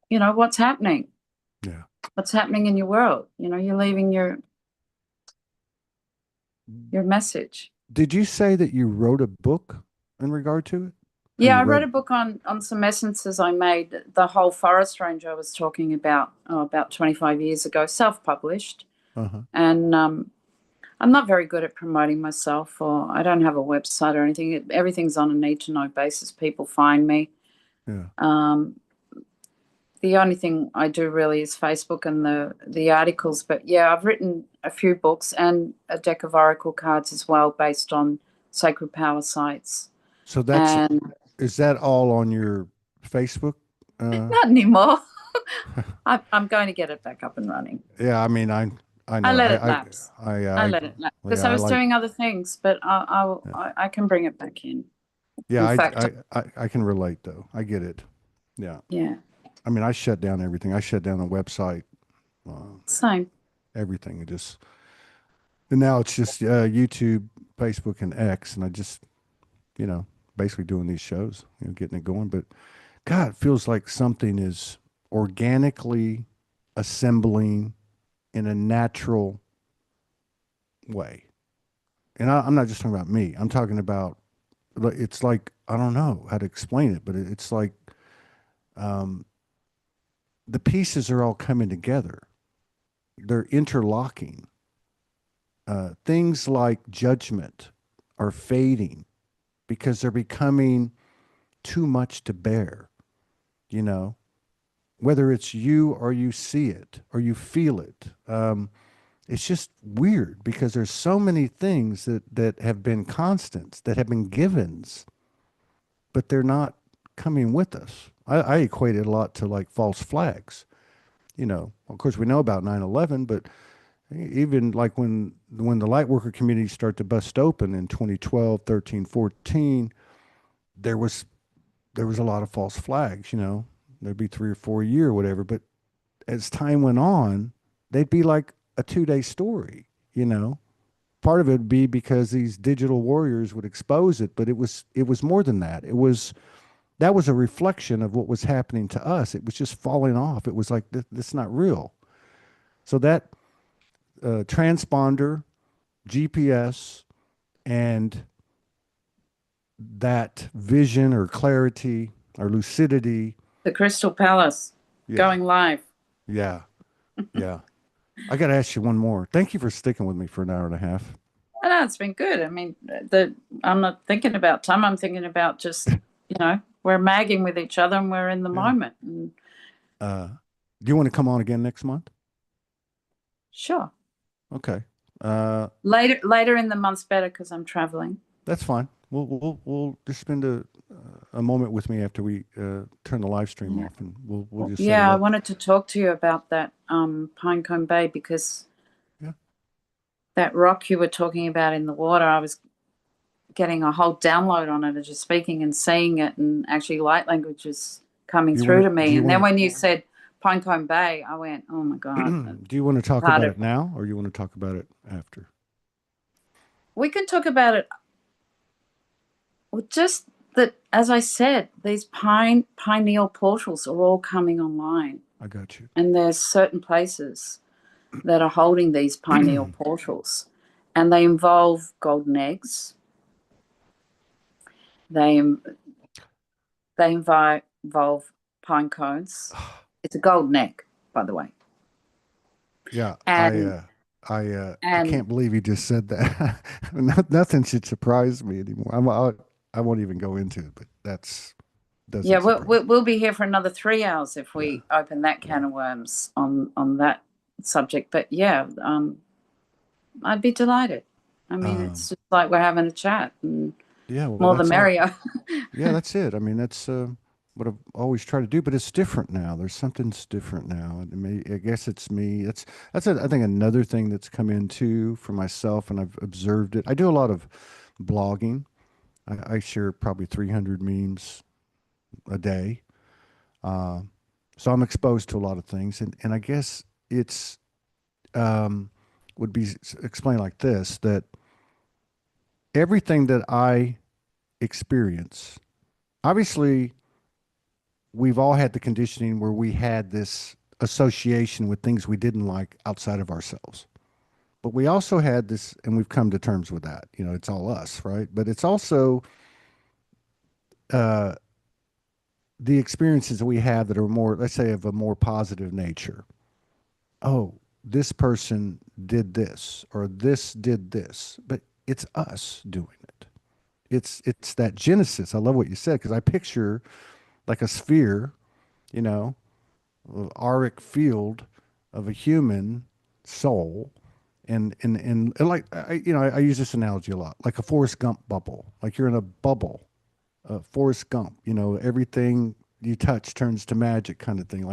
Speaker 2: what's happening.
Speaker 1: yeah.
Speaker 2: What's happening in your world. You're leaving your message.
Speaker 1: Did you say that you wrote a book in regard to it, or
Speaker 2: Yeah,
Speaker 1: you
Speaker 2: I wrote
Speaker 1: read?
Speaker 2: a book on some essences I made. The whole forest range I was talking about, about 25 years ago, self-published.
Speaker 1: Uh-huh.
Speaker 2: And I'm not very good at promoting myself, or I don't have a website or anything. Everything's on a need-to-know basis. People find me.
Speaker 1: Yeah.
Speaker 2: Um, the only thing I do really is Facebook and the articles. But yeah, I've written a few books and a deck of oracle cards as well, based on sacred power sites.
Speaker 1: So
Speaker 2: And
Speaker 1: is that all on your Facebook?
Speaker 2: not anymore. I'm going to get it back up and running.
Speaker 1: Yeah, I mean, I
Speaker 2: I
Speaker 1: know.
Speaker 2: let it lapse. I let it lapse because
Speaker 1: Yeah,
Speaker 2: I
Speaker 1: I
Speaker 2: was
Speaker 1: like.
Speaker 2: doing other things, but I can bring it back in.
Speaker 1: Yeah,
Speaker 2: In fact,
Speaker 1: I can relate though. I get it. Yeah.
Speaker 2: yeah,
Speaker 1: I mean, I shut down everything. I shut down the website, uh,
Speaker 2: same.
Speaker 1: everything. And now it's just YouTube, Facebook, and X, and I just, you know, basically doing these shows, getting it going. But God, it feels like something is organically assembling in a natural way. And I'm not just talking about me. I'm talking about, it's like, I don't know how to explain it, but it's like um, the pieces are all coming together. They're interlocking. Things like judgment are fading because they're becoming too much to bear, you know, whether it's you or you see it or you feel it. It's just weird because there's so many things that have been constants, that have been givens, but they're not coming with us. I equate it a lot to like false flags. Of course, we know about 9/11, but even like when the light worker community started to bust open in 2012, 13, 14, there was there was a lot of false flags. There'd be 3 or 4 a year, or whatever. But as time went on, they'd be like a 2 day story. You know, part of it would be because these digital warriors would expose it, but it was more than that. That was a reflection of what was happening to us. It was just falling off. It was like this not real. So that transponder, GPS, and that vision or clarity or lucidity.
Speaker 2: The Crystal Palace
Speaker 1: Yeah,
Speaker 2: going live.
Speaker 1: yeah, yeah. I got to ask you one more. Thank you for sticking with me for an hour and a half.
Speaker 2: I know it's been good. I mean, I'm not thinking about time. I'm thinking about just we're magging with each other and we're in the
Speaker 1: Yeah.
Speaker 2: moment. And
Speaker 1: Uh, do you want to come on again next month?
Speaker 2: sure,
Speaker 1: Okay. Uh,
Speaker 2: later in the month's better because I'm traveling.
Speaker 1: that's fine. We'll just spend a moment with me after we turn the live stream
Speaker 2: Yeah.
Speaker 1: off, and we'll just set it
Speaker 2: Yeah, I
Speaker 1: up.
Speaker 2: wanted to talk to you about that Pinecone Bay because
Speaker 1: Yeah.
Speaker 2: that rock you were talking about in the water, I was getting a whole download on it as you're speaking and seeing it, and actually light language is coming
Speaker 1: Do you
Speaker 2: through
Speaker 1: want
Speaker 2: to
Speaker 1: to? Do
Speaker 2: me.
Speaker 1: you
Speaker 2: And then
Speaker 1: want
Speaker 2: when you said Pinecone Bay, I went, oh my God,
Speaker 1: to? Do you want to talk
Speaker 2: part
Speaker 1: about
Speaker 2: of
Speaker 1: it now, or you want to talk about it after?
Speaker 2: we can talk about it. Well, just that, as I said, these pineal portals are all coming online,
Speaker 1: I got you.
Speaker 2: and there's certain places that are holding these pineal portals, and they involve golden eggs. They involve pine cones. It's a golden egg, by the way,
Speaker 1: Yeah,
Speaker 2: and
Speaker 1: I
Speaker 2: and
Speaker 1: can't believe you just said that. Nothing should surprise me anymore. I won't even go into it, but that's
Speaker 2: yeah,
Speaker 1: doesn't
Speaker 2: we'll,
Speaker 1: surprise
Speaker 2: we'll we'll be here for another 3 hours if
Speaker 1: me. Yeah,
Speaker 2: we open that
Speaker 1: yeah,
Speaker 2: can of worms on that subject. But yeah, I'd be delighted. I mean,
Speaker 1: um,
Speaker 2: it's just like we're having a chat, and
Speaker 1: yeah. Well,
Speaker 2: more the
Speaker 1: that's all.
Speaker 2: merrier.
Speaker 1: Yeah, that's it. I mean, what I've always tried to do, but it's different now. There's something's different now. I guess it's me. I think another thing that's come in too for myself, and I've observed it. I do a lot of blogging. I share probably 300 memes a day. Uh, so I'm exposed to a lot of things, and I guess it's um, would be explained like this, that everything that I experience, obviously, we've all had the conditioning where we had this association with things we didn't like outside of ourselves. But we also had this, and we've come to terms with that. You know, it's all us, right? But it's also uh, the experiences that we have that are more, let's say, of a more positive nature. Oh, this person did this, or this did this, but it's us doing it. It's that genesis. I love what you said because I picture like a sphere, you know, auric field of a human soul, and like I use this analogy a lot, like a Forrest Gump bubble. Like you're in a bubble, Forrest Gump. You know, everything you touch turns to magic, kind of thing.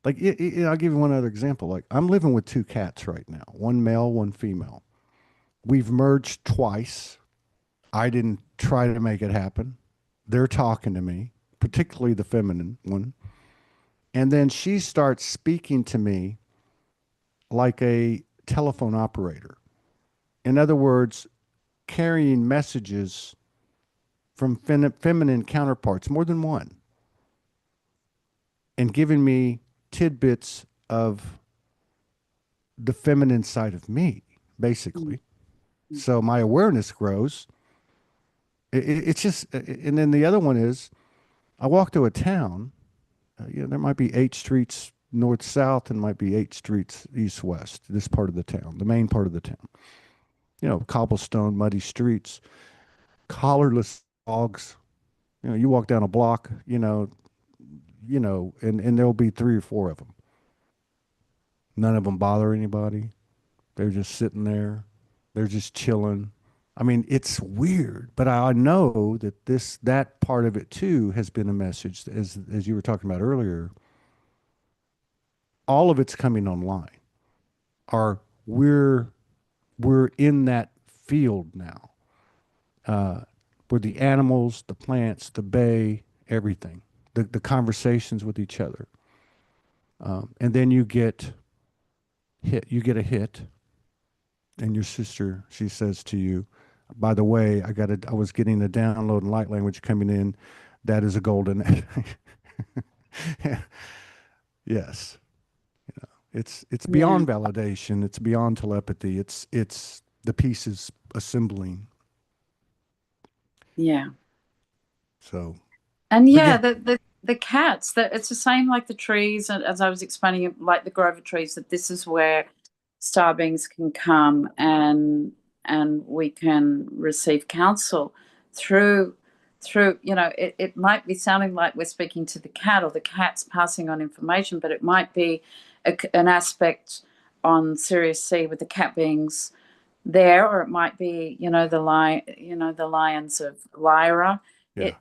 Speaker 1: I'll give you one other example. Like I'm living with two cats right now, one male, one female. We've merged twice. I didn't try to make it happen. They're talking to me, particularly the feminine one. And then she starts speaking to me like a telephone operator. In other words, carrying messages from feminine counterparts, more than one, and giving me tidbits of the feminine side of me,
Speaker 2: Mm.
Speaker 1: basically. So my awareness grows. It's just, and then the other one is I walk through a town, there might be 8 streets north south and might be 8 streets east west, this part of the town, the main part of the town. Cobblestone, muddy streets, collarless dogs. You walk down a block, and there'll be three or four of them. None of them bother anybody. They're just sitting there. They're just chilling. I mean, it's weird, but I know that that part of it too has been a message, as you were talking about earlier. All of it's coming online. Are we're in that field now, uh, where the animals, the plants, the bay, everything, the conversations with each other, and then you get a hit, and your sister, she says to you, by the way, I was getting a download in light language coming in. That is a golden. Yes. It's
Speaker 2: Yeah,
Speaker 1: beyond validation. It's beyond telepathy. It's the pieces assembling.
Speaker 2: yeah.
Speaker 1: So,
Speaker 2: And
Speaker 1: but
Speaker 2: yeah,
Speaker 1: yeah,
Speaker 2: the cats, that it's the same like the trees, and as I was explaining it, like the Grover trees, that this is where star beings can come and we can receive counsel through it might be sounding like we're speaking to the cat or the cat's passing on information, but it might be an aspect on Sirius C with the cat beings there, or it might be, the lions of Lyra.
Speaker 1: yeah,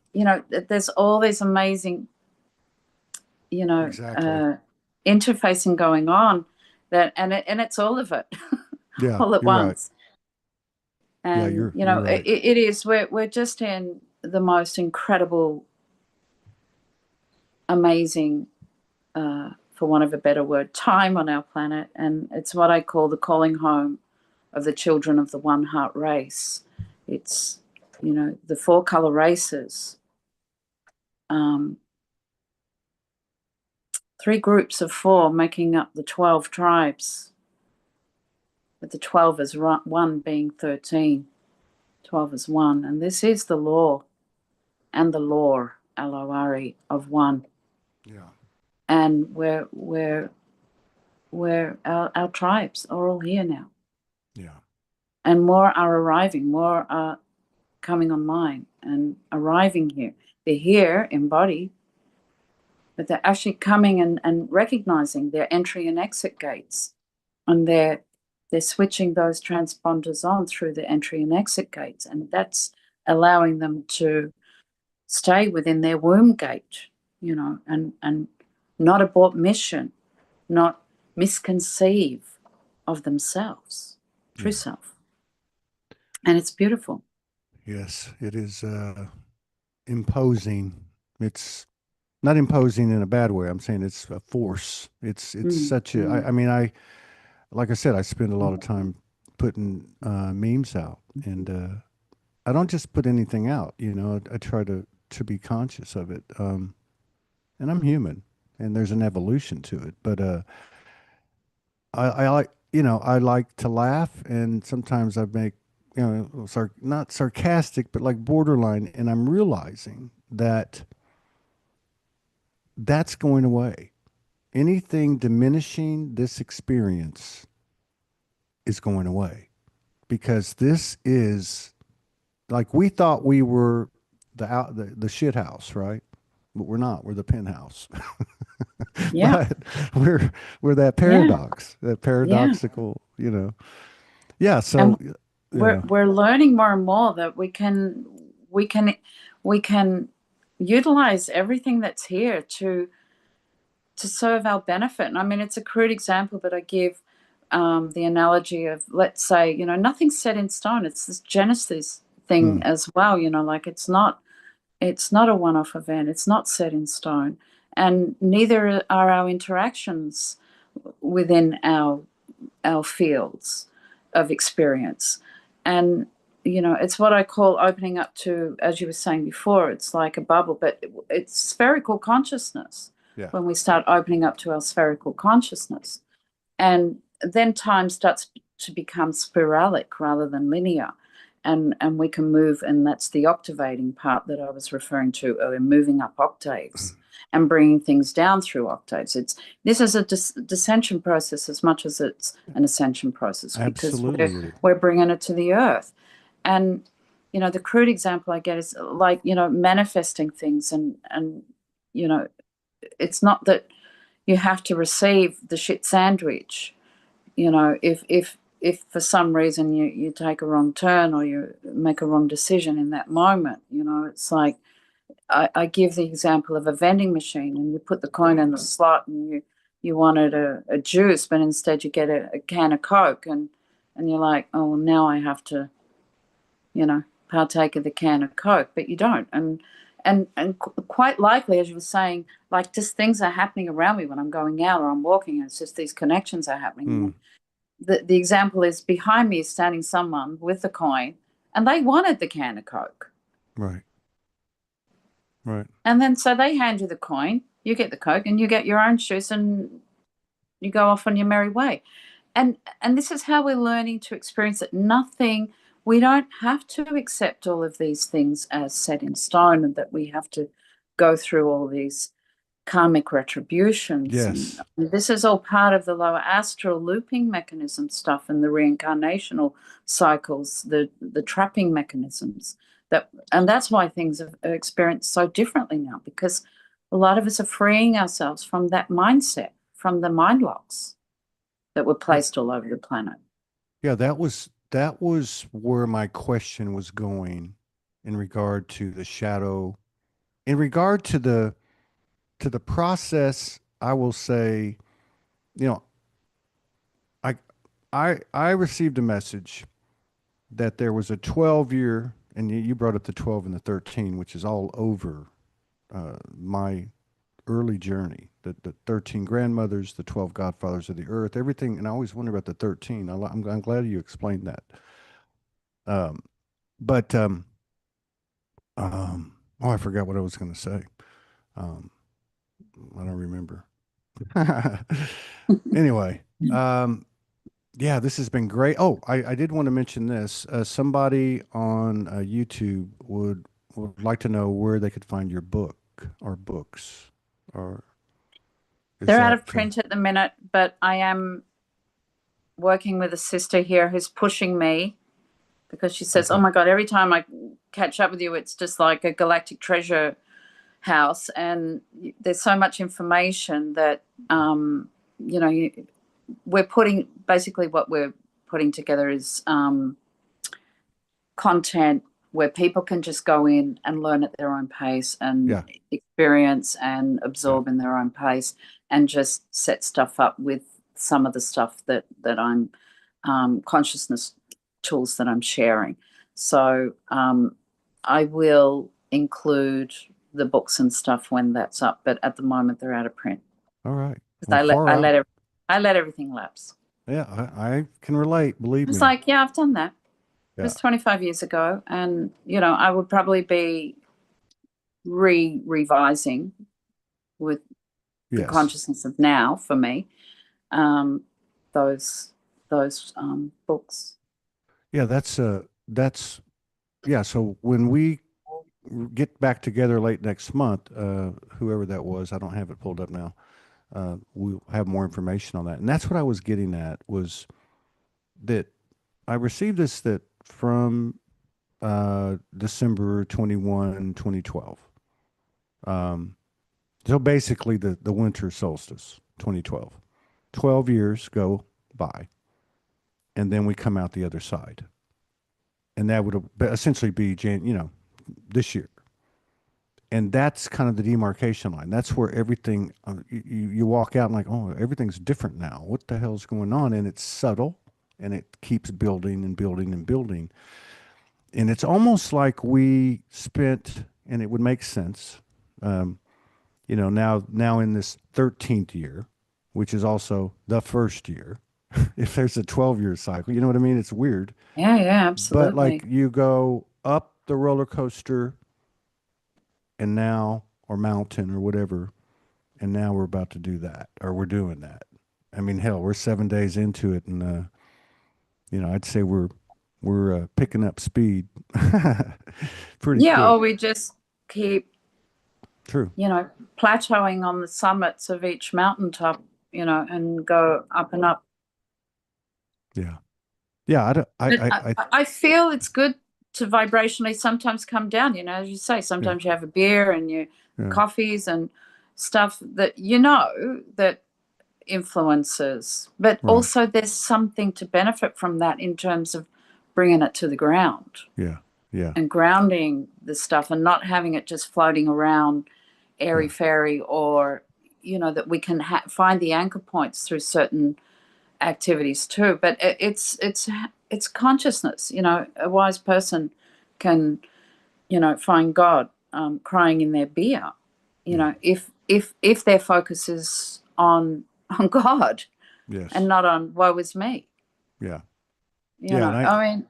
Speaker 2: There's all these amazing, you know,
Speaker 1: exactly.
Speaker 2: uh, interfacing going on, and it's all of it
Speaker 1: Yeah,
Speaker 2: all at
Speaker 1: you're right.
Speaker 2: once.
Speaker 1: Yeah,
Speaker 2: And
Speaker 1: you're right.
Speaker 2: it is, we're just in the most incredible, amazing, for want of a better word, time on our planet, and it's what I call the calling home of the children of the one heart race. It's, the four color races, um, three groups of four making up the 12 tribes, with the 12 as one being 13. 12 is one. And this is the law and the lore, L-O-R-E, of one.
Speaker 1: Yeah,
Speaker 2: And our tribes are all here now.
Speaker 1: yeah,
Speaker 2: And more are arriving, more are coming online and arriving here. They're here in body, but they're actually coming and recognizing their entry and exit gates. And they're switching those transponders on through the entry and exit gates. And that's allowing them to stay within their womb gate. and not abort mission, not misconceive of themselves, true
Speaker 1: Yeah.
Speaker 2: self. And it's beautiful.
Speaker 1: Yes, it is imposing. It's not imposing in a bad way. I'm saying it's a force. It's
Speaker 2: Mm,
Speaker 1: such a.
Speaker 2: mm,
Speaker 1: I mean, I like I said, I spend a lot of time putting memes out, and I don't just put anything out. I try to be conscious of it. And I'm human, and there's an evolution to it. But I like, I like to laugh, and sometimes I make, not sarcastic, but like borderline, and I'm realizing that that's going away. Anything diminishing this experience is going away because this is like we thought we were the shit house, right? But we're not. We're the penthouse.
Speaker 2: yeah,
Speaker 1: But we're that
Speaker 2: yeah,
Speaker 1: paradox, that
Speaker 2: yeah.
Speaker 1: paradoxical, Yeah,
Speaker 2: And
Speaker 1: so
Speaker 2: we're
Speaker 1: yeah.
Speaker 2: we're learning more and more that we can we can utilize everything that's here to serve our benefit. And I mean, it's a crude example, but I give the analogy of, let's say, nothing's set in stone. It's this Genesis thing
Speaker 1: Mm,
Speaker 2: as well. Like it's not a one-off event. It's not set in stone, and neither are our interactions within our fields of experience. And it's what I call opening up to, as you were saying before, it's like a bubble, but it's spherical consciousness.
Speaker 1: yeah.
Speaker 2: When we start opening up to our spherical consciousness, and then time starts to become spiralic rather than linear, and we can move, and that's the octavating part that I was referring to earlier, moving up octaves and bringing things down through octaves. This is a descension process as much as it's an ascension process, because we're
Speaker 1: Absolutely it is.
Speaker 2: we're bringing it to the earth. And the crude example I get is like, manifesting things, and you know it's not that you have to receive the shit sandwich. If for some reason you take a wrong turn or you make a wrong decision in that moment, it's like, I give the example of a vending machine, and you put the coin in the slot, and you wanted a juice, but instead you get a can of Coke, and you're like, oh, well, now I have to, partake of the can of Coke, but you don't. And quite likely, as you were saying, like, just things are happening around me when I'm going out or I'm walking, and it's just these connections are happening.
Speaker 1: Mm,
Speaker 2: The example is, behind me is standing someone with the coin, and they wanted the can of Coke.
Speaker 1: right. Right.
Speaker 2: And then so they hand you the coin, you get the Coke, and you get your own shoes, and you go off on your merry way. And this is how we're learning to experience it. Nothing, we don't have to accept all of these things as set in stone, and that we have to go through all these karmic retributions. And
Speaker 1: Yes.
Speaker 2: this is all part of the lower astral looping mechanism stuff, and the reincarnational cycles, the trapping mechanisms. And that's why things are experienced so differently now, because a lot of us are freeing ourselves from that mindset, from the mind locks that were
Speaker 1: Yeah.
Speaker 2: placed all over the planet.
Speaker 1: Yeah, that was where my question was going in regard to the shadow, in regard to the process. I will say, you know, I I received a message that there was a 12-year, and you brought up the 12 and the 13, which is all over my early journey. The 13 grandmothers, the 12 godfathers of the earth, everything. And I always wonder about the 13. I'm glad you explained that. Um, but oh, I forgot what I was going to say. Um, I don't remember. Anyway, yeah, this has been great. Oh, I did want to mention this. Somebody on YouTube would like to know where they could find your book or books, or is
Speaker 2: They're out
Speaker 1: that
Speaker 2: of print at the minute, but I am working with a sister here who's pushing me, because she says, oh
Speaker 1: okay?
Speaker 2: my God, every time I catch up with you, it's just like a galactic treasure house. And there's so much information that, you know, we're putting, basically what we're putting together is content where people can just go in and learn at their own pace and
Speaker 1: Yeah.
Speaker 2: experience and
Speaker 1: Yeah.
Speaker 2: absorb in their own pace, and just set stuff up with some of the stuff that I'm consciousness tools that I'm sharing. So I will include the books and stuff when that's up, but at the moment they're out of print
Speaker 1: All right.
Speaker 2: because
Speaker 1: Well, far out.
Speaker 2: I let everything lapse.
Speaker 1: Yeah, I can relate. Believe
Speaker 2: It's
Speaker 1: me.
Speaker 2: like, yeah, I've done that. It
Speaker 1: Yeah.
Speaker 2: was 25 years ago, and I would probably be revising with the
Speaker 1: Yes.
Speaker 2: consciousness of now for me. Um, those books.
Speaker 1: Yeah. That's yeah. So when we get back together late next month, whoever that was, I don't have it pulled up now. We'll have more information on that. And that's what I was getting at was that I received this that from December 21, 2012. Um, so basically the winter solstice, 2012. 12 years go by, and then we come out the other side. And that would essentially be, this year. And that's kind of the demarcation line. That's where everything, you walk out and like, oh, everything's different now. What the hell's going on? And it's subtle and it keeps building and building and building. And it's almost like we spent, and it would make sense, um, now in this 13th year, which is also the first year, if there's a 12-year cycle, you know what I mean? It's weird.
Speaker 2: Yeah, yeah,
Speaker 1: But like
Speaker 2: absolutely.
Speaker 1: you go up the roller coaster and now, or mountain or whatever, and now we're about to do that, or we're doing that. I mean, hell, we're 7 days into it, and I'd say we're picking up speed pretty
Speaker 2: Yeah,
Speaker 1: quick.
Speaker 2: or we just keep,
Speaker 1: True.
Speaker 2: plateauing on the summits of each mountaintop, and go up and up.
Speaker 1: Yeah. Yeah. I don't,
Speaker 2: But I feel it's good to vibrationally sometimes come down, as you say,
Speaker 1: yeah,
Speaker 2: sometimes you have a beer and you
Speaker 1: yeah,
Speaker 2: coffees and stuff that that influences, but
Speaker 1: right.
Speaker 2: also there's something to benefit from that in terms of bringing it to the ground
Speaker 1: Yeah. Yeah.
Speaker 2: and grounding the stuff and not having it just floating around airy
Speaker 1: Yeah.
Speaker 2: fairy, or that we can find the anchor points through certain activities too. But it's consciousness. A wise person can find God crying in their beer.
Speaker 1: Yeah.
Speaker 2: If their focus is on God and
Speaker 1: Yes.
Speaker 2: not on woe is me.
Speaker 1: Yeah. Yeah. And
Speaker 2: I mean,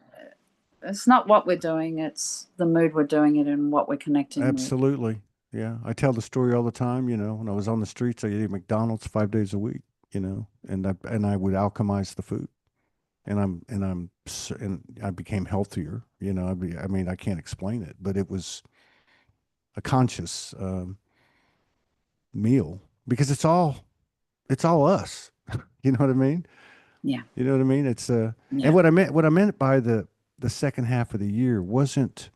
Speaker 2: it's not what we're doing; it's the mood we're doing it in, what we're connecting with.
Speaker 1: absolutely. Yeah. I tell the story all the time, when I was on the streets, I ate McDonald's 5 days a week, and I would alchemize the food. And I became healthier. I mean, I can't explain it, but it was a conscious meal because it's all us. You know what I mean?
Speaker 2: Yeah,
Speaker 1: You know what I mean? And
Speaker 2: yeah,
Speaker 1: what I meant by the second half of the year wasn't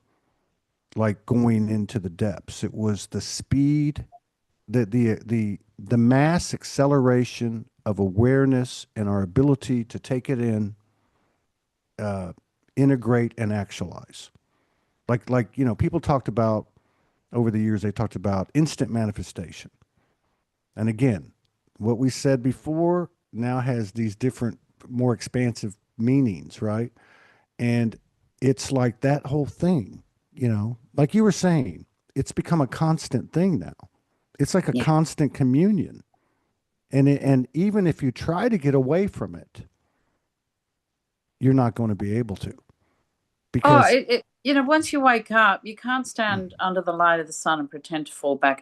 Speaker 1: like going into the depths. It was the speed, the mass acceleration of awareness and our ability to take it in, uh, integrate and actualize. Like people talked about over the years. They talked about instant manifestation. And again, what we said before now has these different, more expansive meanings, right? And it's like that whole thing, like you were saying, it's become a constant thing now. It's like a
Speaker 2: yeah.
Speaker 1: constant communion. And even if you try to get away from it, you're not going to be able to
Speaker 2: Oh,
Speaker 1: because,
Speaker 2: once you wake up, you can't stand under the light of the sun and pretend to fall back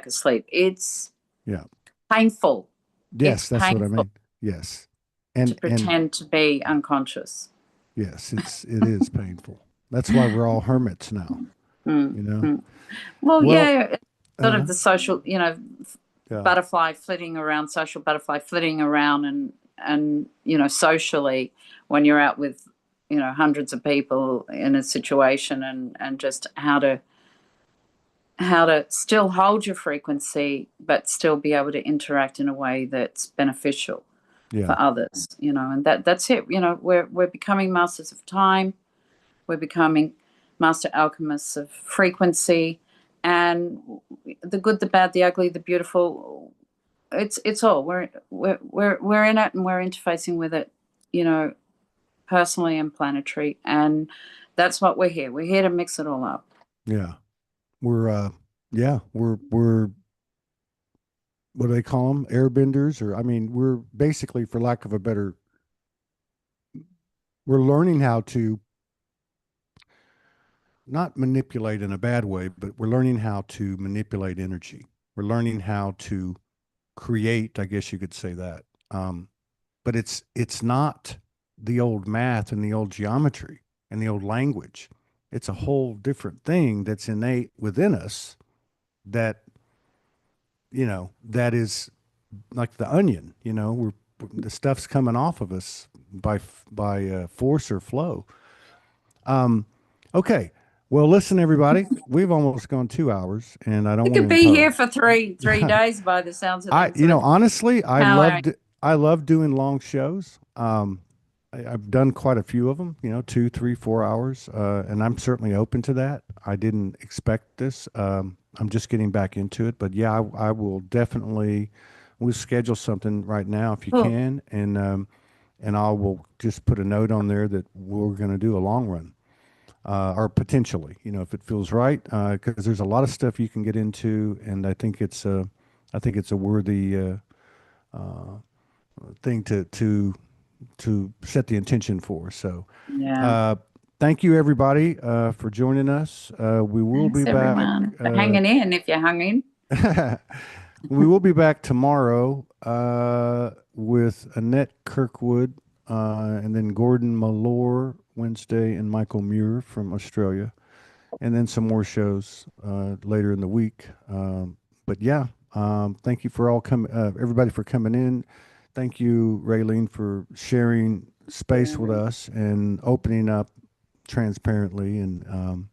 Speaker 2: asleep. It's
Speaker 1: yeah.
Speaker 2: painful. It's
Speaker 1: Yes, that's what I
Speaker 2: painful
Speaker 1: mean. Yes.
Speaker 2: to
Speaker 1: And
Speaker 2: pretend to be unconscious.
Speaker 1: yes, it is painful. That's why we're all hermits now,
Speaker 2: Mm,
Speaker 1: you know?
Speaker 2: mm. Well,
Speaker 1: Well,
Speaker 2: yeah, it's sort
Speaker 1: uh,
Speaker 2: of the social,
Speaker 1: yeah,
Speaker 2: butterfly flitting around, social butterfly flitting around, and socially, when you're out with hundreds of people in a situation, and just how to still hold your frequency but still be able to interact in a way that's beneficial
Speaker 1: yeah,
Speaker 2: for others, and that's it. We're becoming masters of time. We're becoming master alchemists of frequency, and the good, the bad, the ugly, the beautiful. It's all we're in it, and we're interfacing with it, you know, personally and planetary, and that's what we're here. We're here to mix it all up.
Speaker 1: Yeah. We're yeah, we're what do they call them? Airbenders, or I mean, we're basically, for lack of a better, we're learning how to not manipulate in a bad way, but we're learning how to manipulate energy. We're learning how to create, I guess you could say that. But it's not the old math and the old geometry and the old language. It's a whole different thing that's innate within us that, that is like the onion, the stuff's coming off of us by force or flow. Um, okay. Well, listen, everybody, we've almost gone 2 hours, and I don't
Speaker 2: We
Speaker 1: want to
Speaker 2: could be
Speaker 1: impose.
Speaker 2: here for three days by the sounds of
Speaker 1: I,
Speaker 2: things. With
Speaker 1: honestly,
Speaker 2: how
Speaker 1: I love doing long shows. I've done quite a few of them, 2, 3, 4 hours, and I'm certainly open to that. I didn't expect this. I'm just getting back into it, but yeah, I will definitely. We'll schedule something right now if you
Speaker 2: cool.
Speaker 1: can, and I will just put a note on there that we're going to do a long run, or potentially, if it feels right, because there's a lot of stuff you can get into, and I think it's a worthy uh, thing to set the intention for. So,
Speaker 2: Yeah.
Speaker 1: uh, thank you everybody for joining us. We will
Speaker 2: Thanks
Speaker 1: be back.
Speaker 2: everyone for hanging in if you hung in.
Speaker 1: We will be back tomorrow with Annette Kirkwood, and then Gordon Malore Wednesday, and Michael Muir from Australia, and then some more shows later in the week. But yeah, thank you for everybody for coming in. Thank you, Raeline, for sharing space with
Speaker 2: Yeah.
Speaker 1: us and opening up transparently and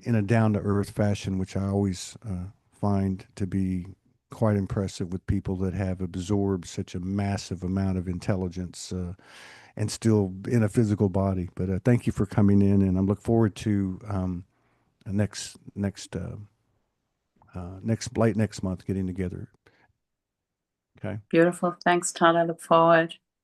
Speaker 1: in a down to earth fashion, which I always find to be quite impressive with people that have absorbed such a massive amount of intelligence and still in a physical body. But thank you for coming in, and I look forward to late next month getting together. Okay.
Speaker 2: Beautiful. Thanks, Todd. I look forward.